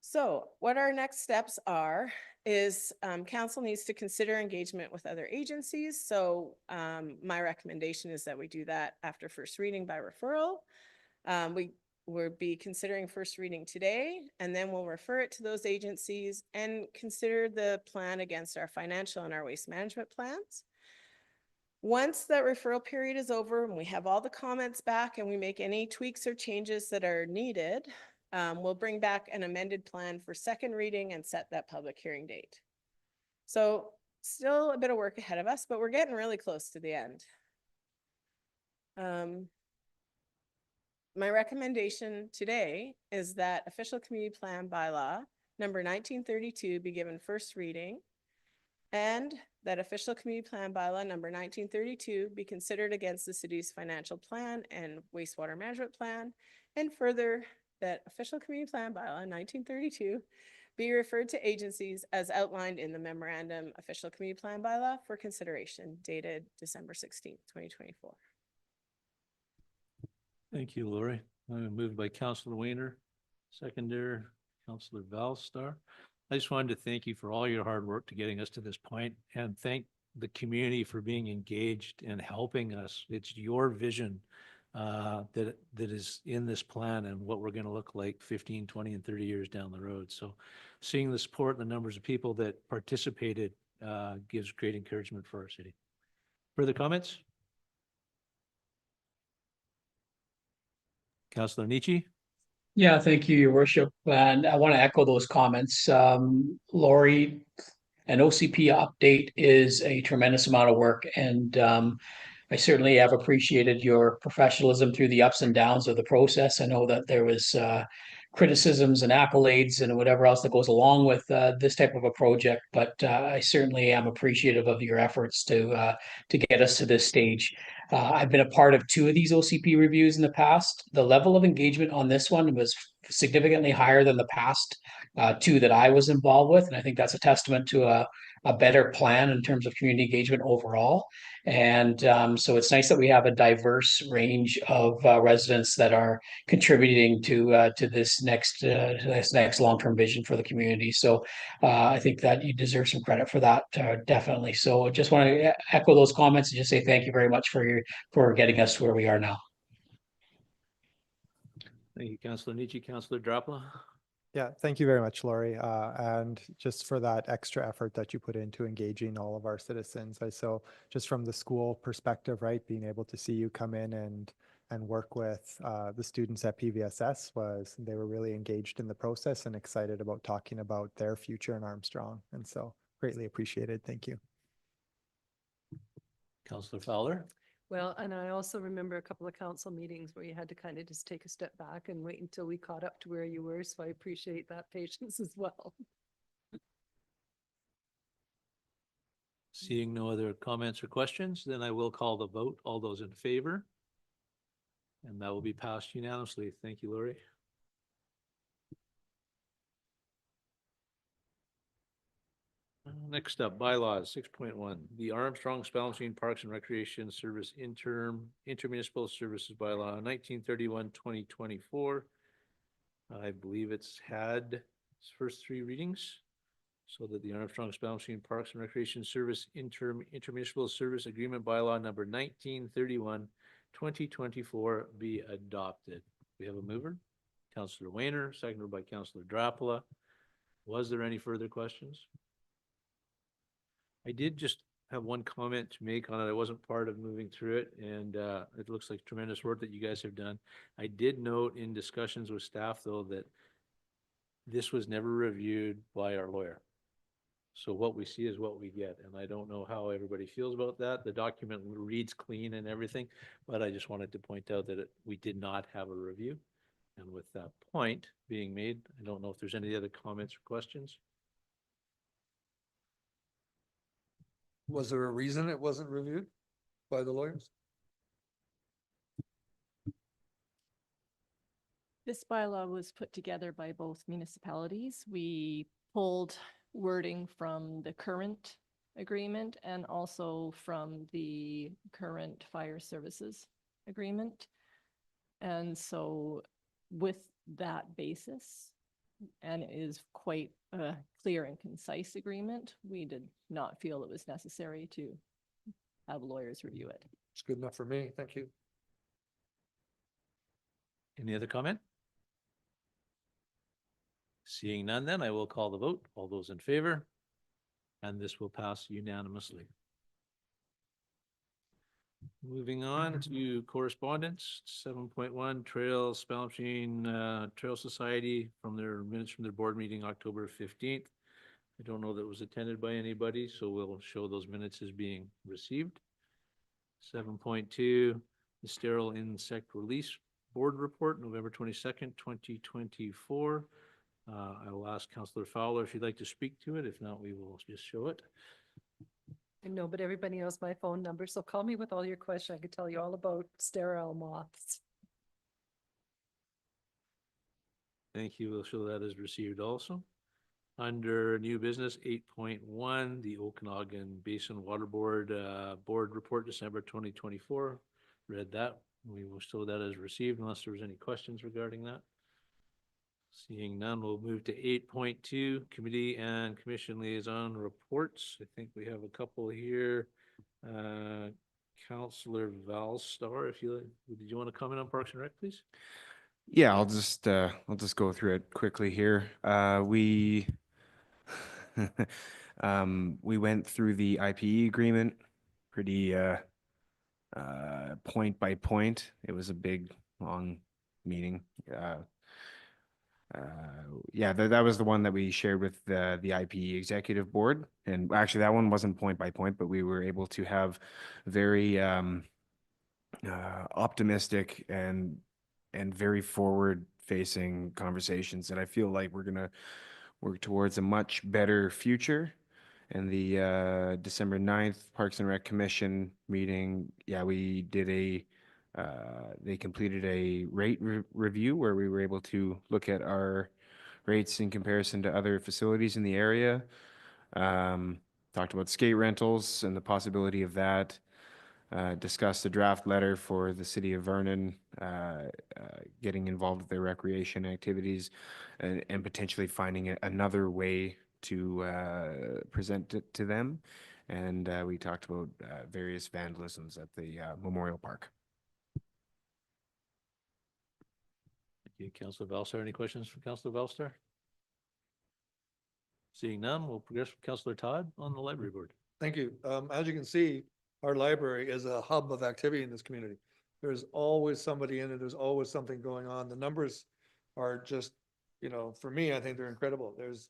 So what our next steps are is council needs to consider engagement with other agencies. So my recommendation is that we do that after first reading by referral. We'll be considering first reading today, and then we'll refer it to those agencies and consider the plan against our financial and our waste management plans. Once that referral period is over and we have all the comments back and we make any tweaks or changes that are needed, we'll bring back an amended plan for second reading and set that public hearing date. So still a bit of work ahead of us, but we're getting really close to the end. My recommendation today is that official community plan bylaw number 1932 be given first reading, and that official community plan bylaw number 1932 be considered against the city's financial plan and wastewater management plan, and further that official community plan bylaw 1932 be referred to agencies as outlined in the memorandum official community plan bylaw for consideration dated December 16th, 2024. Thank you, Lori. Moved by Councillor Weiner, seconder, Councillor Valstar. I just wanted to thank you for all your hard work to getting us to this point, and thank the community for being engaged and helping us. It's your vision that is in this plan and what we're going to look like 15, 20, and 30 years down the road. So seeing the support and the numbers of people that participated gives great encouragement for our city. Further comments? Councillor Nietzsche? Yeah, thank you, Your Worship. And I want to echo those comments. Lori, an OCP update is a tremendous amount of work, and I certainly have appreciated your professionalism through the ups and downs of the process. I know that there was criticisms and accolades and whatever else that goes along with this type of a project, but I certainly am appreciative of your efforts to get us to this stage. I've been a part of 2 of these OCP reviews in the past. The level of engagement on this one was significantly higher than the past 2 that I was involved with, and I think that's a testament to a better plan in terms of community engagement overall. And so it's nice that we have a diverse range of residents that are contributing to this next long-term vision for the community. So I think that you deserve some credit for that, definitely. So I just want to echo those comments and just say thank you very much for getting us to where we are now. Thank you, Councillor Nietzsche. Councillor Drapla? Yeah, thank you very much, Lori. And just for that extra effort that you put into engaging all of our citizens. So just from the school perspective, right, being able to see you come in and work with the students at PVSS they were really engaged in the process and excited about talking about their future in Armstrong. And so greatly appreciated. Thank you. Councillor Fowler? Well, and I also remember a couple of council meetings where you had to kind of just take a step back and wait until we caught up to where you were. So I appreciate that patience as well. Seeing no other comments or questions, then I will call the vote. All those in favor? And that will be passed unanimously. Thank you, Lori. Next up, bylaws, 6.1, the Armstrong Spalancine Parks and Recreation Service intermunicipal services bylaw, 2024. I believe it's had its first 3 readings, so that the Armstrong Spalancine Parks and Recreation Service intermunicipal service agreement bylaw number 2024 be adopted. We have a mover, Councillor Weiner, seconded by Councillor Drapula. Was there any further questions? I did just have one comment to make on it. I wasn't part of moving through it, and it looks like tremendous work that you guys have done. I did note in discussions with staff, though, that this was never reviewed by our lawyer. So what we see is what we get, and I don't know how everybody feels about that. The document reads clean and everything, but I just wanted to point out that we did not have a review. And with that point being made, I don't know if there's any other comments or questions. Was there a reason it wasn't reviewed by the lawyers? This bylaw was put together by both municipalities. We pulled wording from the current agreement and also from the current fire services agreement. And so with that basis, and it is quite a clear and concise agreement, we did not feel it was necessary to have lawyers review it. It's good enough for me. Thank you. Any other comment? Seeing none, then I will call the vote. All those in favor? And this will pass unanimously. Moving on to correspondence, 7.1 Trail Spalancine Trail Society from their minutes from their board meeting October 15th. I don't know that it was attended by anybody, so we'll show those minutes as being received. 7.2 the Sterile Insect Release Board Report, November 22nd, 2024. I will ask Councillor Fowler if you'd like to speak to it. If not, we will just show it. I know, but everybody knows my phone number, so call me with all your questions. I could tell you all about sterile moths. Thank you. We'll show that as received also. Under new business, 8.1, the Okanagan Basin Water Board Board Report, December 2024. Read that. We will show that as received unless there was any questions regarding that. Seeing none, we'll move to 8.2, Committee and Commission Liaison Reports. I think we have a couple here. Councillor Valstar, if you did you want to comment on Parks and Rec, please? Yeah, I'll just go through it quickly here. We we went through the IPE agreement pretty point by point. It was a big long meeting. Yeah, that was the one that we shared with the IPE executive board. And actually that one wasn't point by point, but we were able to have very optimistic and very forward facing conversations. And I feel like we're going to work towards a much better future. And the December 9th Parks and Rec Commission meeting, yeah, we did they completed a rate review where we were able to look at our rates in comparison to other facilities in the area. Talked about skate rentals and the possibility of that. Discussed a draft letter for the city of Vernon getting involved with their recreation activities and potentially finding another way to present it to them. And we talked about various vandalisms at the Memorial Park. Thank you, Councillor Valstar. Any questions for Councillor Valstar? Seeing none, we'll progress with Councillor Todd on the library board. Thank you. As you can see, our library is a hub of activity in this community. There's always somebody in it. There's always something going on. The numbers are just, for me, I think they're incredible. There's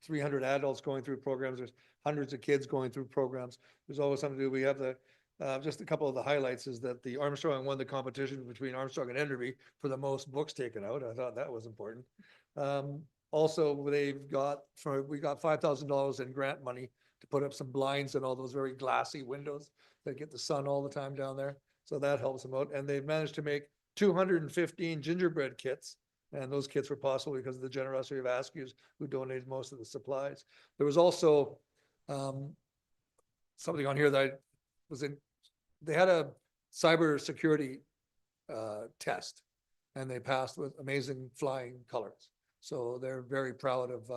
300 adults going through programs. There's hundreds of kids going through programs. There's always something to do. We have just a couple of the highlights is that the Armstrong won the competition between Armstrong and Enderby for the most books taken out. I thought that was important. Also, we got $5,000 in grant money to put up some blinds and all those very glassy windows that get the sun all the time down there. So that helps them out. And they've managed to make 215 gingerbread kits And those kits were possible because of the generosity of Askews, who donated most of the supplies. There was also something on here that I was in, they had a cybersecurity test, and they passed with amazing flying colors. So they're very proud of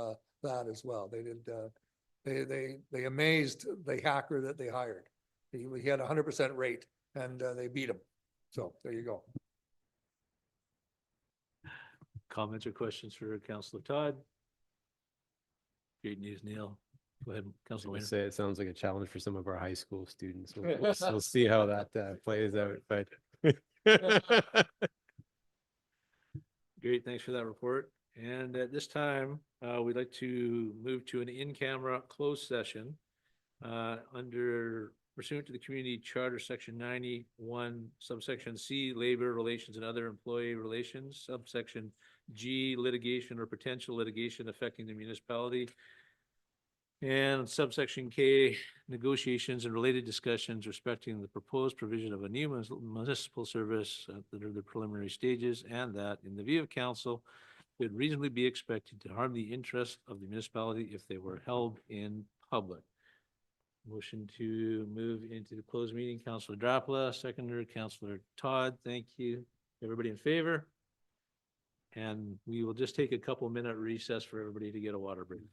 that as well. They did, they amazed the hacker that they hired. He had 100% rate, and they beat him. So there you go. Comments or questions for Councillor Todd? Great news, Neil. Go ahead, Councillor I'll Wayne. say it sounds like a challenge for some of our high school students. We'll see how that plays out, but. Great, thanks for that report. And at this time, we'd like to move to an in-camera closed session under pursuant to the Community Charter, Section 91, subsection C, Labor Relations and Other Employee Relations, subsection G, Litigation or Potential Litigation Affecting the Municipality, and subsection K, Negotiations and Related Discussions Respecting the Proposed Provision of a New Municipal Service at the preliminary stages, and that, in the view of council, could reasonably be expected to harm the interest of the municipality if they were held in public. Motion to move into the closed meeting, Councillor Drapla, seconder, Councillor Todd. Thank you. Everybody in favor? And we will just take a couple minute recess for everybody to get a water break.